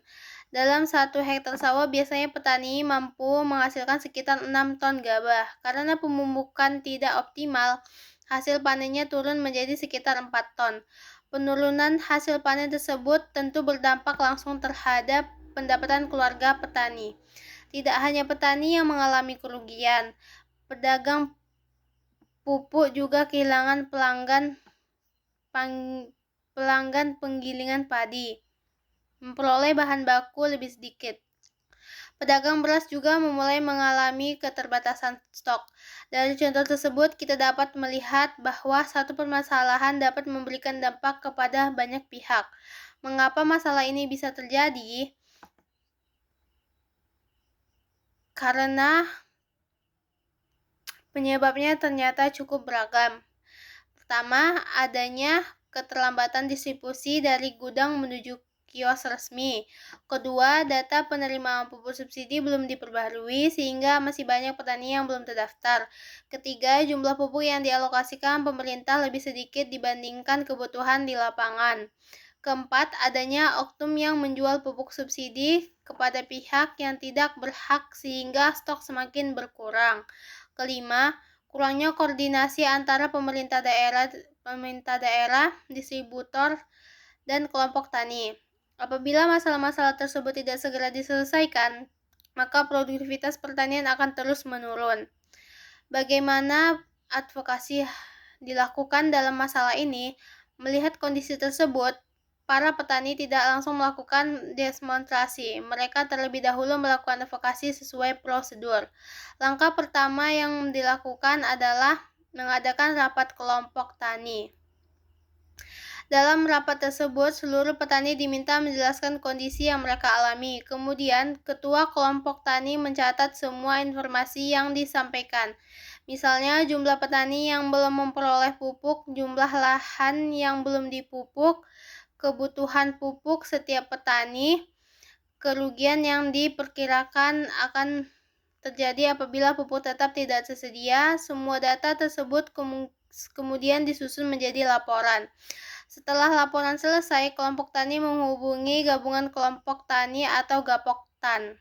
Dalam 1 hektar sawah biasanya petani mampu menghasilkan sekitar 6 ton gabah. Karena pemupukan tidak optimal, hasil panennya turun menjadi sekitar 4 ton. Penurunan hasil panen tersebut tentu berdampak langsung terhadap pendapatan keluarga petani. Tidak hanya petani yang mengalami kerugian, pedagang pupuk juga kehilangan pelanggan penggilingan padi, memperoleh bahan baku lebih sedikit. Pedagang beras juga mulai mengalami keterbatasan stok. Dari contoh tersebut, kita dapat melihat bahwa satu permasalahan dapat memberikan dampak kepada banyak pihak. Mengapa masalah ini bisa terjadi? Karena penyebabnya ternyata cukup beragam. Pertama, adanya keterlambatan distribusi dari gudang menuju kios resmi. Kedua, data penerimaan pupuk subsidi belum diperbaharui sehingga masih banyak petani yang belum terdaftar. Ketiga, jumlah pupuk yang dialokasikan pemerintah lebih sedikit dibandingkan kebutuhan di lapangan. Keempat, adanya oknum yang menjual pupuk subsidi kepada pihak yang tidak berhak sehingga stok semakin berkurang. Kelima, kurangnya koordinasi antara pemerintah daerah, distributor, dan kelompok tani. Apabila masalah-masalah tersebut tidak segera diselesaikan, maka produktivitas pertanian akan terus menurun. Bagaimana advokasi dilakukan dalam masalah ini? Melihat kondisi tersebut, para petani tidak langsung melakukan demonstrasi. Mereka terlebih dahulu melakukan advokasi sesuai prosedur. Langkah pertama yang dilakukan adalah mengadakan rapat kelompok tani. Dalam rapat tersebut, seluruh petani diminta menjelaskan kondisi yang mereka alami. Kemudian, ketua kelompok tani mencatat semua informasi yang disampaikan. Misalnya, jumlah petani yang belum memperoleh pupuk, jumlah lahan yang belum dipupuk, kebutuhan pupuk setiap petani, kerugian yang diperkirakan akan terjadi apabila pupuk tetap tidak tersedia. Semua data tersebut kemudian disusun menjadi laporan. Setelah laporan selesai, kelompok tani menghubungi gabungan kelompok tani atau Gapoktan.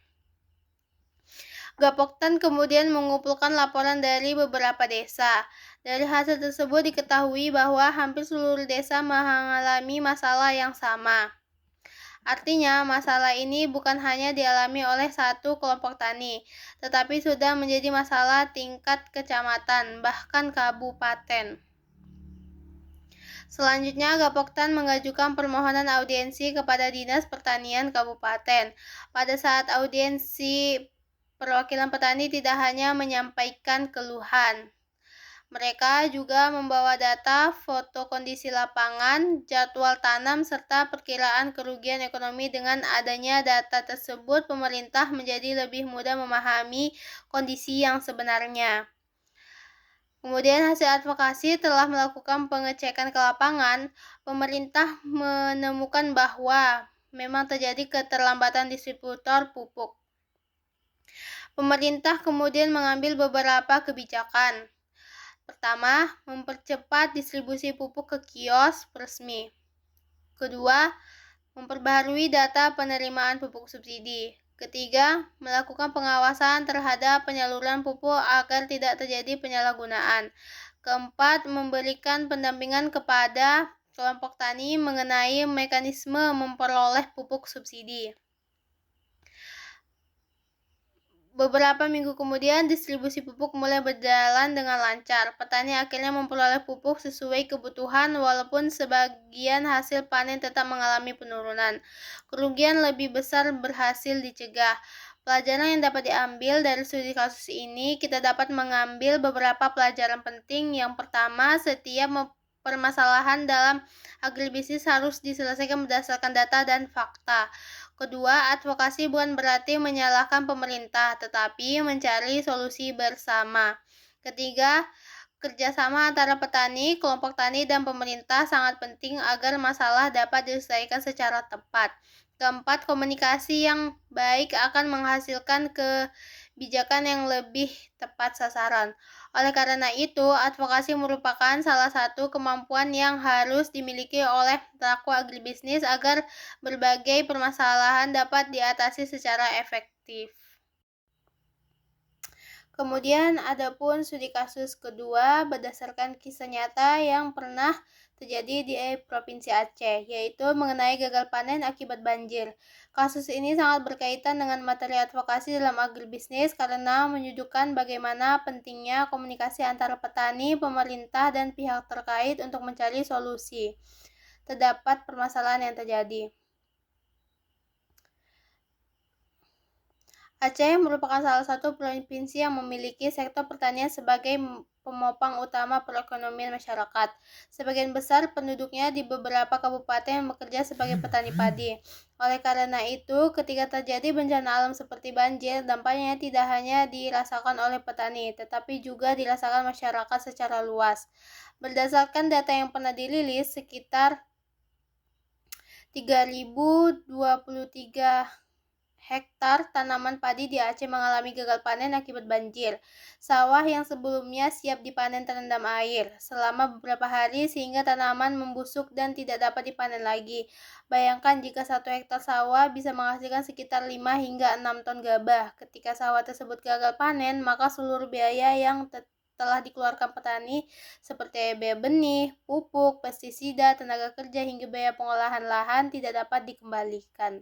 Gapoktan kemudian mengumpulkan laporan dari beberapa desa. Dari hasil tersebut diketahui bahwa hampir seluruh desa mengalami masalah yang sama. Artinya, masalah ini bukan hanya dialami oleh satu kelompok tani, tetapi sudah menjadi masalah tingkat kecamatan, bahkan kabupaten. Selanjutnya, Gapoktan mengajukan permohonan audiensi kepada Dinas Pertanian Kabupaten. Pada saat audiensi, perwakilan petani tidak hanya menyampaikan keluhan. Mereka juga membawa data, foto kondisi lapangan, jadwal tanam, serta perkiraan kerugian ekonomi. Dengan adanya data tersebut, pemerintah menjadi lebih mudah memahami kondisi yang sebenarnya. Kemudian hasil advokasi telah melakukan pengecekan ke lapangan, pemerintah menemukan bahwa memang terjadi keterlambatan distributor pupuk. Pemerintah kemudian mengambil beberapa kebijakan. Pertama, mempercepat distribusi pupuk ke kios resmi. Kedua, memperbaharui data penerimaan pupuk subsidi. Ketiga, melakukan pengawasan terhadap penyaluran pupuk agar tidak terjadi penyalahgunaan. Keempat, memberikan pendampingan kepada kelompok tani mengenai mekanisme memperoleh pupuk subsidi. Beberapa minggu kemudian, distribusi pupuk mulai berjalan dengan lancar. Petani akhirnya memperoleh pupuk sesuai kebutuhan, walaupun sebagian hasil panen tetap mengalami penurunan. Kerugian lebih besar berhasil dicegah. Pelajaran yang dapat diambil dari studi kasus ini, kita dapat mengambil beberapa pelajaran penting. Yang pertama, setiap permasalahan dalam agribisnis harus diselesaikan berdasarkan data dan fakta. Kedua, advokasi bukan berarti menyalahkan pemerintah, tetapi mencari solusi bersama. Ketiga, kerjasama antara petani, kelompok tani, dan pemerintah sangat penting agar masalah dapat diselesaikan secara tepat. Keempat, komunikasi yang baik akan menghasilkan kebijakan yang lebih tepat sasaran. Oleh karena itu, advokasi merupakan salah satu kemampuan yang harus dimiliki oleh pelaku agribisnis agar berbagai permasalahan dapat diatasi secara efektif. Kemudian adapun studi kasus kedua berdasarkan kisah nyata yang pernah terjadi di Provinsi Aceh, yaitu mengenai gagal panen akibat banjir. Kasus ini sangat berkaitan dengan materi advokasi dalam agribisnis karena menunjukkan bagaimana pentingnya komunikasi antara petani, pemerintah, dan pihak terkait untuk mencari solusi terdapat permasalahan yang terjadi. Aceh merupakan salah satu provinsi yang memiliki sektor pertanian sebagai pemopang utama perekonomian masyarakat. Sebagian besar penduduknya di beberapa kabupaten yang bekerja sebagai petani padi. Oleh karena itu, ketika terjadi bencana alam seperti banjir, dampaknya tidak hanya dirasakan oleh petani, tetapi juga dirasakan masyarakat secara luas. Berdasarkan data yang pernah dirilis, sekitar 3.023 hektar tanaman padi di Aceh mengalami gagal panen akibat banjir. Sawah yang sebelumnya siap dipanen terendam air selama beberapa hari sehingga tanaman membusuk dan tidak dapat dipanen lagi. Bayangkan jika 1 hektar sawah bisa menghasilkan sekitar 5 hingga 6 ton gabah. Ketika sawah tersebut gagal panen, maka seluruh biaya yang telah dikeluarkan petani seperti biaya benih, pupuk, pestisida, tenaga kerja hingga biaya pengolahan lahan tidak dapat dikembalikan.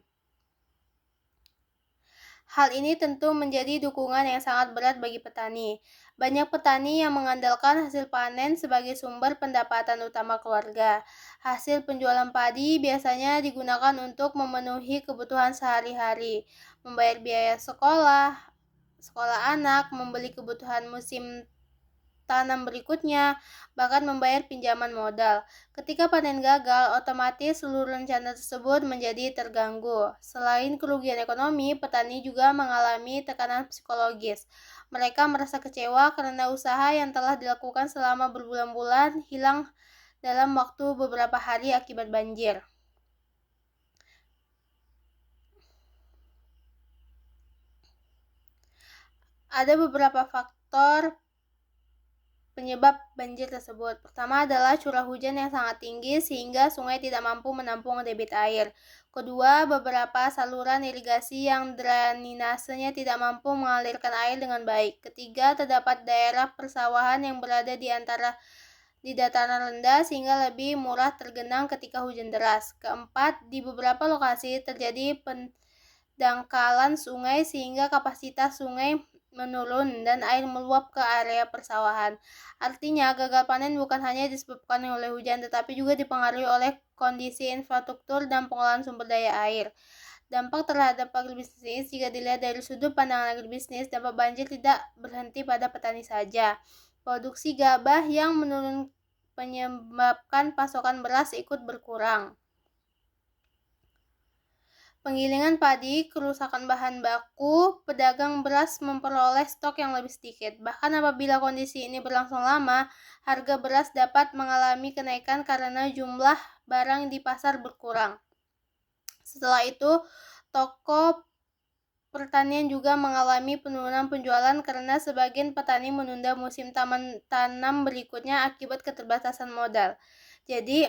Hal ini tentu menjadi dukungan yang sangat berat bagi petani. Banyak petani yang mengandalkan hasil panen sebagai sumber pendapatan utama keluarga. Hasil penjualan padi biasanya digunakan untuk memenuhi kebutuhan sehari-hari, membayar biaya sekolah anak, membeli kebutuhan musim tanam berikutnya, bahkan membayar pinjaman modal. Ketika panen gagal, otomatis seluruh rencana tersebut menjadi terganggu. Selain kerugian ekonomi, petani juga mengalami tekanan psikologis. Mereka merasa kecewa karena usaha yang telah dilakukan selama berbulan-bulan hilang dalam waktu beberapa hari akibat banjir. Ada beberapa faktor penyebab banjir tersebut. Pertama adalah curah hujan yang sangat tinggi sehingga sungai tidak mampu menampung debit air. Kedua, beberapa saluran irigasi yang drainasenya tidak mampu mengalirkan air dengan baik. Ketiga, terdapat daerah persawahan yang berada di dataran rendah sehingga lebih murah tergenang ketika hujan deras. Keempat, di beberapa lokasi terjadi pendangkalan sungai sehingga kapasitas sungai menurun dan air meluap ke area persawahan. Artinya, gagal panen bukan hanya disebabkan oleh hujan, tetapi juga dipengaruhi oleh kondisi infrastruktur dan pengolahan sumber daya air. Dampak terhadap agribisnis jika dilihat dari sudut pandang agribisnis, dampak banjir tidak berhenti pada petani saja. Produksi gabah yang menurun menyebabkan pasokan beras ikut berkurang. Penggilingan padi, kerusakan bahan baku, pedagang beras memperoleh stok yang lebih sedikit. Bahkan apabila kondisi ini berlangsung lama, harga beras dapat mengalami kenaikan karena jumlah barang di pasar berkurang. Setelah itu, toko pertanian juga mengalami penurunan penjualan karena sebagian petani menunda musim tanam berikutnya akibat keterbatasan modal. Jadi,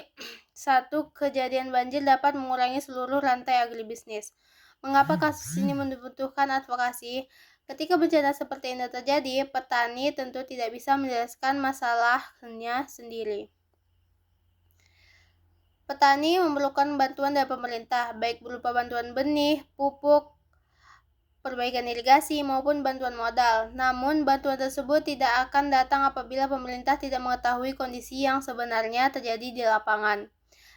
satu kejadian banjir dapat mengurangi seluruh rantai agribisnis. Mengapa kasus ini membutuhkan advokasi? Ketika bencana seperti ini terjadi, petani tentu tidak bisa menjelaskan masalahnya sendiri. Petani memerlukan bantuan dari pemerintah, baik berupa bantuan benih, pupuk, perbaikan irigasi, maupun bantuan modal. Namun, bantuan tersebut tidak akan datang apabila pemerintah tidak mengetahui kondisi yang sebenarnya terjadi di lapangan.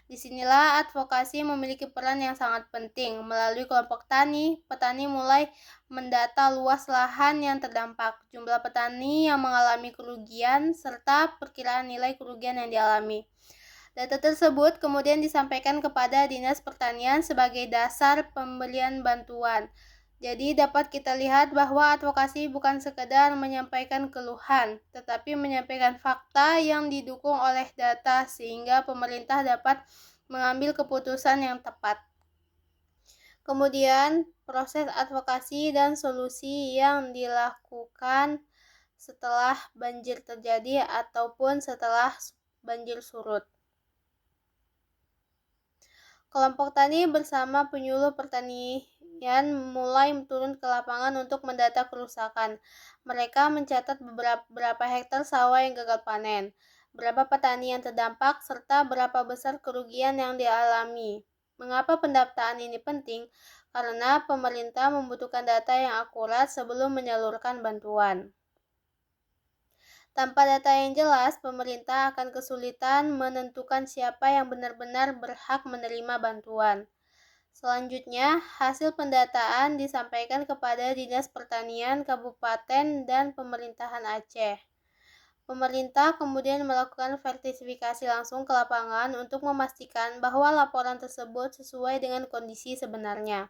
Disinilah advokasi memiliki peran yang sangat penting. Melalui kelompok tani, petani mulai mendata luas lahan yang terdampak, jumlah petani yang mengalami kerugian, serta perkiraan nilai kerugian yang dialami. Data tersebut kemudian disampaikan kepada Dinas Pertanian sebagai dasar pemberian bantuan. Jadi dapat kita lihat bahwa advokasi bukan sekedar menyampaikan keluhan, tetapi menyampaikan fakta yang didukung oleh data sehingga pemerintah dapat mengambil keputusan yang tepat. Kemudian, proses advokasi dan solusi yang dilakukan setelah banjir terjadi ataupun setelah banjir surut. Kelompok tani bersama penyuluh pertanian mulai turun ke lapangan untuk mendata kerusakan. Mereka mencatat berapa hektar sawah yang gagal panen, berapa petani yang terdampak, serta berapa besar kerugian yang dialami. Mengapa pendataan ini penting? Karena pemerintah membutuhkan data yang akurat sebelum menyalurkan bantuan. Tanpa data yang jelas, pemerintah akan kesulitan menentukan siapa yang benar-benar berhak menerima bantuan. Selanjutnya, hasil pendataan disampaikan kepada Dinas Pertanian Kabupaten dan Pemerintahan Aceh. Pemerintah kemudian melakukan verifikasi langsung ke lapangan untuk memastikan bahwa laporan tersebut sesuai dengan kondisi sebenarnya.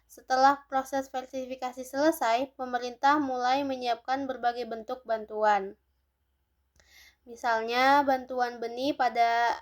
Setelah proses verifikasi selesai, pemerintah mulai menyiapkan berbagai bentuk bantuan. Misalnya, bantuan benih pada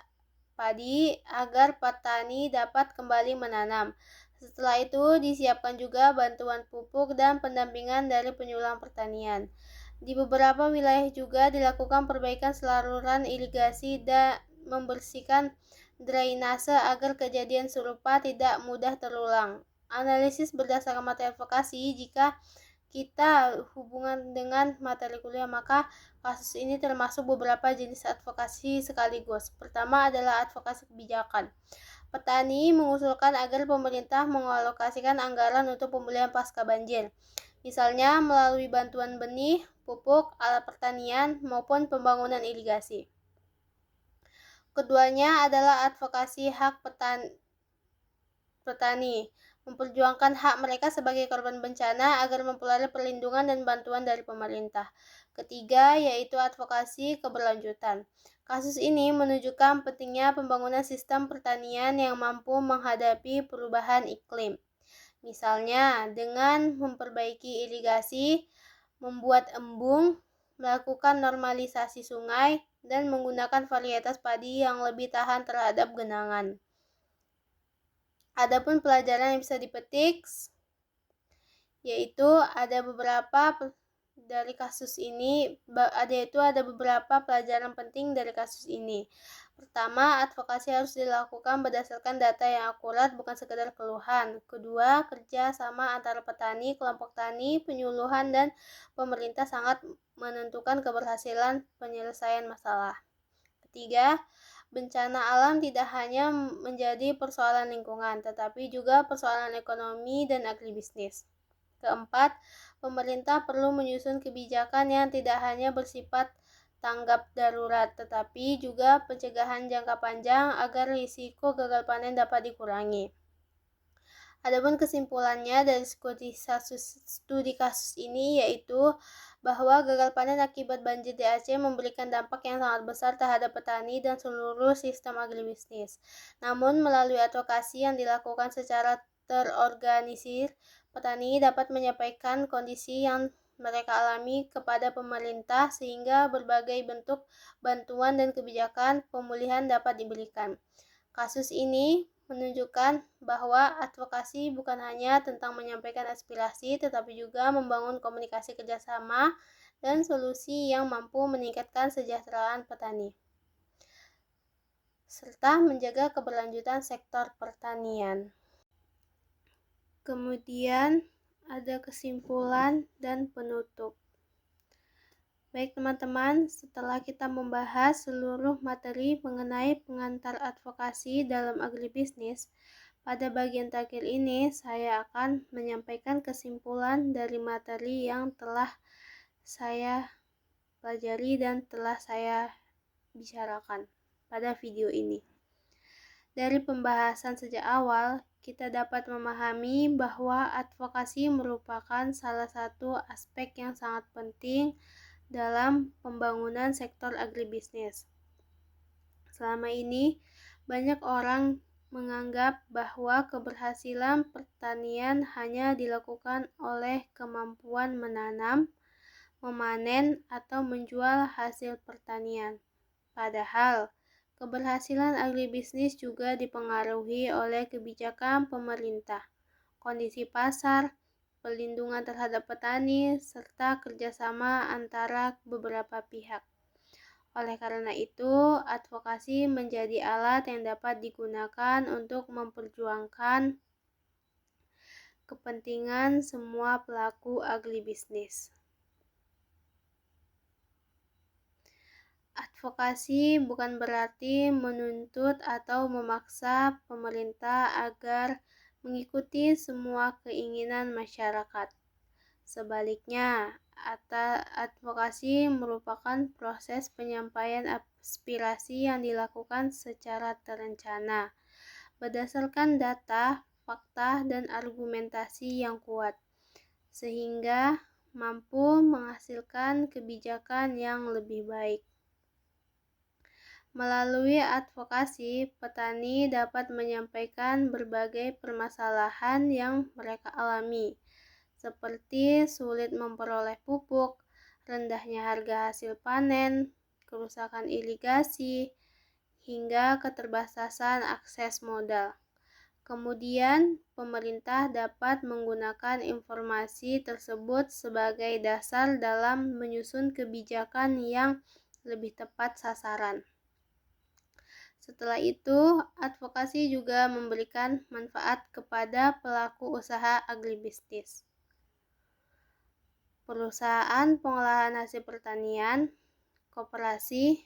padi agar petani dapat kembali menanam. Setelah itu, disiapkan juga bantuan pupuk dan pendampingan dari penyuluhan pertanian. Di beberapa wilayah juga dilakukan perbaikan saluran irigasi dan membersihkan drainase agar kejadian serupa tidak mudah terulang. Analisis berdasarkan materi advokasi, jika kita hubungan dengan materi kuliah, maka kasus ini termasuk beberapa jenis advokasi sekaligus. Pertama adalah advokasi kebijakan. Petani mengusulkan agar pemerintah mengalokasikan anggaran untuk pemulihan pasca banjir, misalnya melalui bantuan benih, pupuk, alat pertanian, maupun pembangunan irigasi. Keduanya adalah advokasi hak petani, memperjuangkan hak mereka sebagai korban bencana agar memperoleh perlindungan dan bantuan dari pemerintah. Ketiga, yaitu advokasi keberlanjutan. Kasus ini menunjukkan pentingnya pembangunan sistem pertanian yang mampu menghadapi perubahan iklim. Misalnya, dengan memperbaiki irigasi, membuat embung, melakukan normalisasi sungai, dan menggunakan varietas padi yang lebih tahan terhadap genangan. Adapun pelajaran yang bisa dipetik, yaitu ada beberapa dari kasus ini ada beberapa pelajaran penting dari kasus ini. Pertama, advokasi harus dilakukan berdasarkan data yang akurat, bukan sekedar keluhan. Kedua, kerja sama antara petani, kelompok tani, penyuluhan, dan pemerintah sangat menentukan keberhasilan penyelesaian masalah. Ketiga, bencana alam tidak hanya menjadi persoalan lingkungan, tetapi juga persoalan ekonomi dan agribisnis. Keempat, pemerintah perlu menyusun kebijakan yang tidak hanya bersifat tanggap darurat, tetapi juga pencegahan jangka panjang agar risiko gagal panen dapat dikurangi. Adapun kesimpulannya dari studi kasus ini yaitu bahwa gagal panen akibat banjir di Aceh memberikan dampak yang sangat besar terhadap petani dan seluruh sistem agribisnis. Namun melalui advokasi yang dilakukan secara terorganisir, petani dapat menyampaikan kondisi yang mereka alami kepada pemerintah sehingga berbagai bentuk bantuan dan kebijakan pemulihan dapat diberikan. Kasus ini menunjukkan bahwa advokasi bukan hanya tentang menyampaikan aspirasi, tetapi juga membangun komunikasi kerjasama dan solusi yang mampu meningkatkan kesejahteraan petani, serta menjaga keberlanjutan sektor pertanian. Kemudian ada kesimpulan dan penutup. Baik teman-teman, setelah kita membahas seluruh materi mengenai pengantar advokasi dalam agribisnis, pada bagian terakhir ini saya akan menyampaikan kesimpulan dari materi yang telah saya pelajari dan telah saya bicarakan pada video ini. Dari pembahasan sejak awal, kita dapat memahami bahwa advokasi merupakan salah satu aspek yang sangat penting dalam pembangunan sektor agribisnis. Selama ini, banyak orang menganggap bahwa keberhasilan pertanian hanya dilakukan oleh kemampuan menanam, memanen, atau menjual hasil pertanian. Padahal, keberhasilan agribisnis juga dipengaruhi oleh kebijakan pemerintah, kondisi pasar, perlindungan terhadap petani, serta kerjasama antara beberapa pihak. Oleh karena itu, advokasi menjadi alat yang dapat digunakan untuk memperjuangkan kepentingan semua pelaku agribisnis. Advokasi bukan berarti menuntut atau memaksa pemerintah agar mengikuti semua keinginan masyarakat. Sebaliknya, advokasi merupakan proses penyampaian aspirasi yang dilakukan secara terencana, berdasarkan data, fakta, dan argumentasi yang kuat, sehingga mampu menghasilkan kebijakan yang lebih baik. Melalui advokasi, petani dapat menyampaikan berbagai permasalahan yang mereka alami, seperti sulit memperoleh pupuk, rendahnya harga hasil panen, kerusakan irigasi, hingga keterbatasan akses modal. Kemudian, pemerintah dapat menggunakan informasi tersebut sebagai dasar dalam menyusun kebijakan yang lebih tepat sasaran. Setelah itu, advokasi juga memberikan manfaat kepada pelaku usaha agribisnis. Perusahaan pengolahan hasil pertanian, koperasi,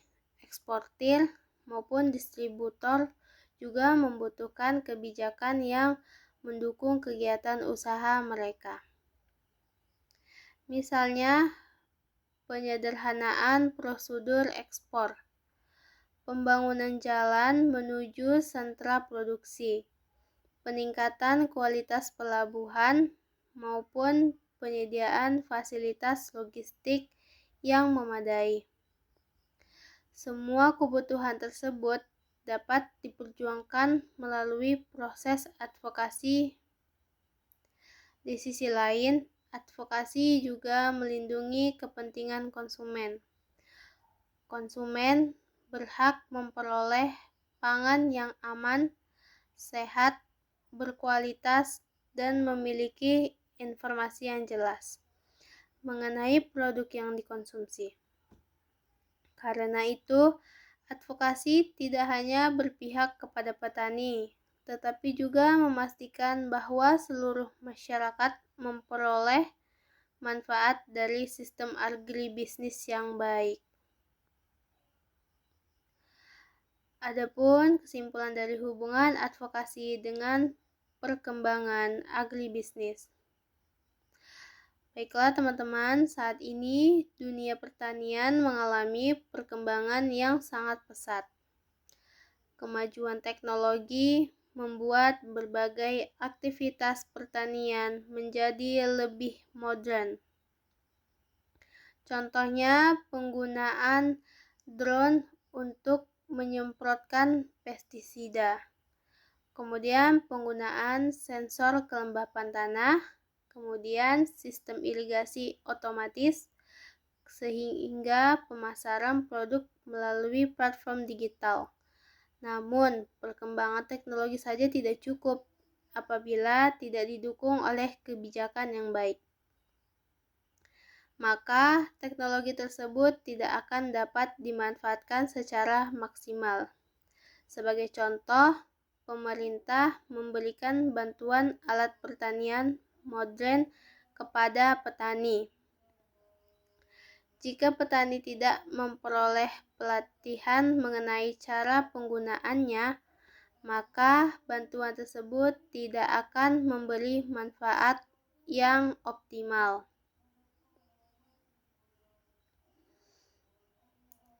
eksportir, maupun distributor juga membutuhkan kebijakan yang mendukung kegiatan usaha mereka. Misalnya, penyederhanaan prosedur ekspor, pembangunan jalan menuju sentra produksi, peningkatan kualitas pelabuhan, maupun penyediaan fasilitas logistik yang memadai. Semua kebutuhan tersebut dapat diperjuangkan melalui proses advokasi. Di sisi lain, advokasi juga melindungi kepentingan konsumen. Konsumen berhak memperoleh pangan yang aman, sehat, berkualitas, dan memiliki informasi yang jelas. mengenai produk yang dikonsumsi. Karena itu, advokasi tidak hanya berpihak kepada petani, tetapi juga memastikan bahwa seluruh masyarakat memperoleh manfaat dari sistem agribisnis yang baik. Adapun kesimpulan dari hubungan advokasi dengan perkembangan agribisnis. Baiklah teman-teman, saat ini dunia pertanian mengalami perkembangan yang sangat pesat. Kemajuan teknologi membuat berbagai aktivitas pertanian menjadi lebih modern. Contohnya penggunaan drone untuk menyemprotkan pestisida. Kemudian penggunaan sensor kelembapan tanah, kemudian sistem irigasi otomatis, sehingga pemasaran produk melalui platform digital. Namun, perkembangan teknologi saja tidak cukup apabila tidak didukung oleh kebijakan yang baik. Maka teknologi tersebut tidak akan dapat dimanfaatkan secara maksimal. Sebagai contoh, pemerintah memberikan bantuan alat pertanian modern kepada petani. Jika petani tidak memperoleh pelatihan mengenai cara penggunaannya, maka bantuan tersebut tidak akan memberi manfaat yang optimal.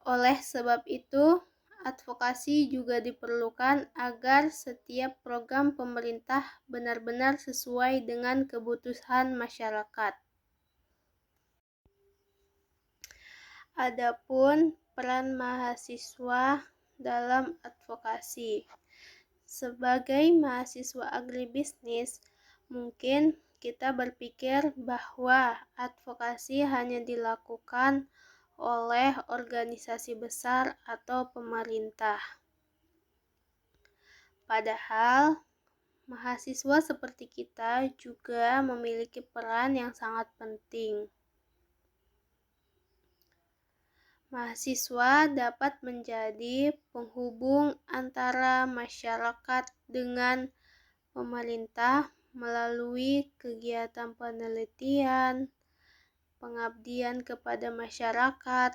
Oleh sebab itu, advokasi juga diperlukan agar setiap program pemerintah benar-benar sesuai dengan kebutuhan masyarakat. Adapun peran mahasiswa dalam advokasi. Sebagai mahasiswa agribisnis, mungkin kita berpikir bahwa advokasi hanya dilakukan oleh organisasi besar atau pemerintah. Padahal, mahasiswa seperti kita juga memiliki peran yang sangat penting. Mahasiswa dapat menjadi penghubung antara masyarakat dengan pemerintah melalui kegiatan penelitian, pengabdian kepada masyarakat,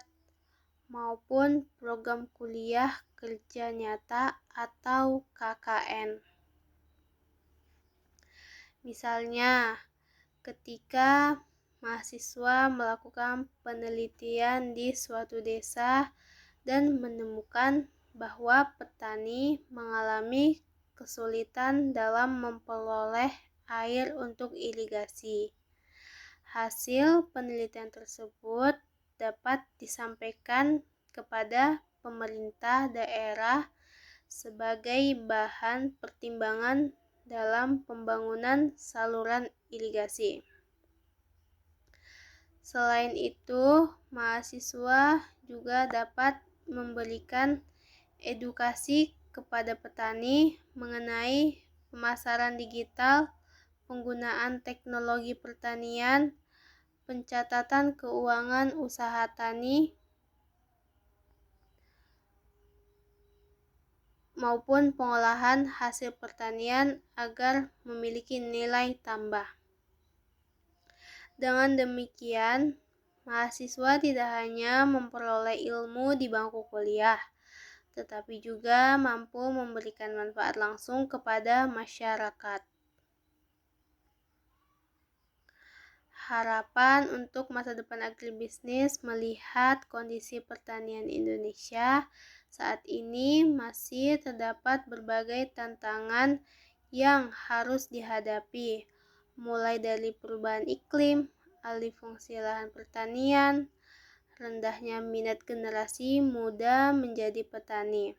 maupun program kuliah kerja nyata atau KKN. Misalnya, ketika mahasiswa melakukan penelitian di suatu desa dan menemukan bahwa petani mengalami kesulitan dalam memperoleh air untuk irigasi. Hasil penelitian tersebut dapat disampaikan kepada pemerintah daerah sebagai bahan pertimbangan dalam pembangunan saluran irigasi. Selain itu, mahasiswa juga dapat memberikan edukasi kepada petani mengenai pemasaran digital, penggunaan teknologi pertanian, pencatatan keuangan usaha tani, maupun pengolahan hasil pertanian agar memiliki nilai tambah. Dengan demikian, mahasiswa tidak hanya memperoleh ilmu di bangku kuliah, tetapi juga mampu memberikan manfaat langsung kepada masyarakat. Harapan untuk masa depan agribisnis melihat kondisi pertanian Indonesia saat ini masih terdapat berbagai tantangan yang harus dihadapi, mulai dari perubahan iklim, alih fungsi lahan pertanian, rendahnya minat generasi muda menjadi petani,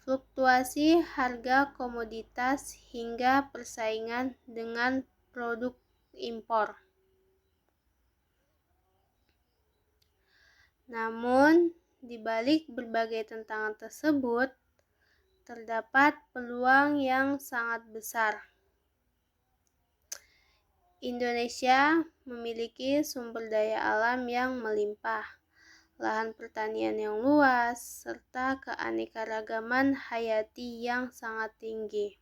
fluktuasi harga komoditas hingga persaingan dengan produk impor. Namun, di balik berbagai tantangan tersebut, terdapat peluang yang sangat besar. Indonesia memiliki sumber daya alam yang melimpah, lahan pertanian yang luas, serta keanekaragaman hayati yang sangat tinggi.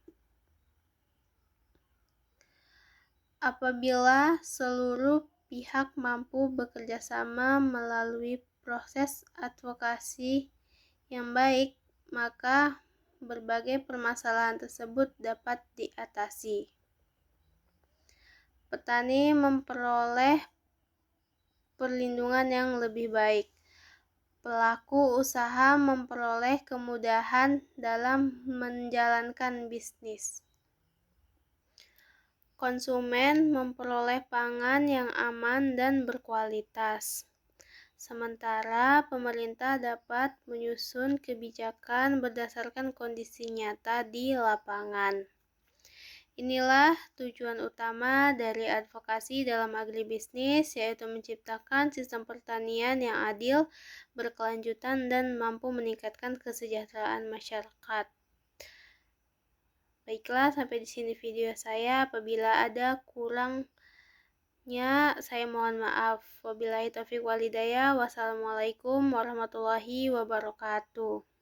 Apabila seluruh pihak mampu bekerja sama melalui proses advokasi yang baik, maka berbagai permasalahan tersebut dapat diatasi. Petani memperoleh perlindungan yang lebih baik. Pelaku usaha memperoleh kemudahan dalam menjalankan bisnis. Konsumen memperoleh pangan yang aman dan berkualitas. Sementara pemerintah dapat menyusun kebijakan berdasarkan kondisi nyata di lapangan. Inilah tujuan utama dari advokasi dalam agribisnis, yaitu menciptakan sistem pertanian yang adil, berkelanjutan, dan mampu meningkatkan kesejahteraan masyarakat. Baiklah, sampai di sini video saya. Apabila ada kurang saya mohon maaf. Wabillahi taufiq walhidayah. Wassalamualaikum warahmatullahi wabarakatuh.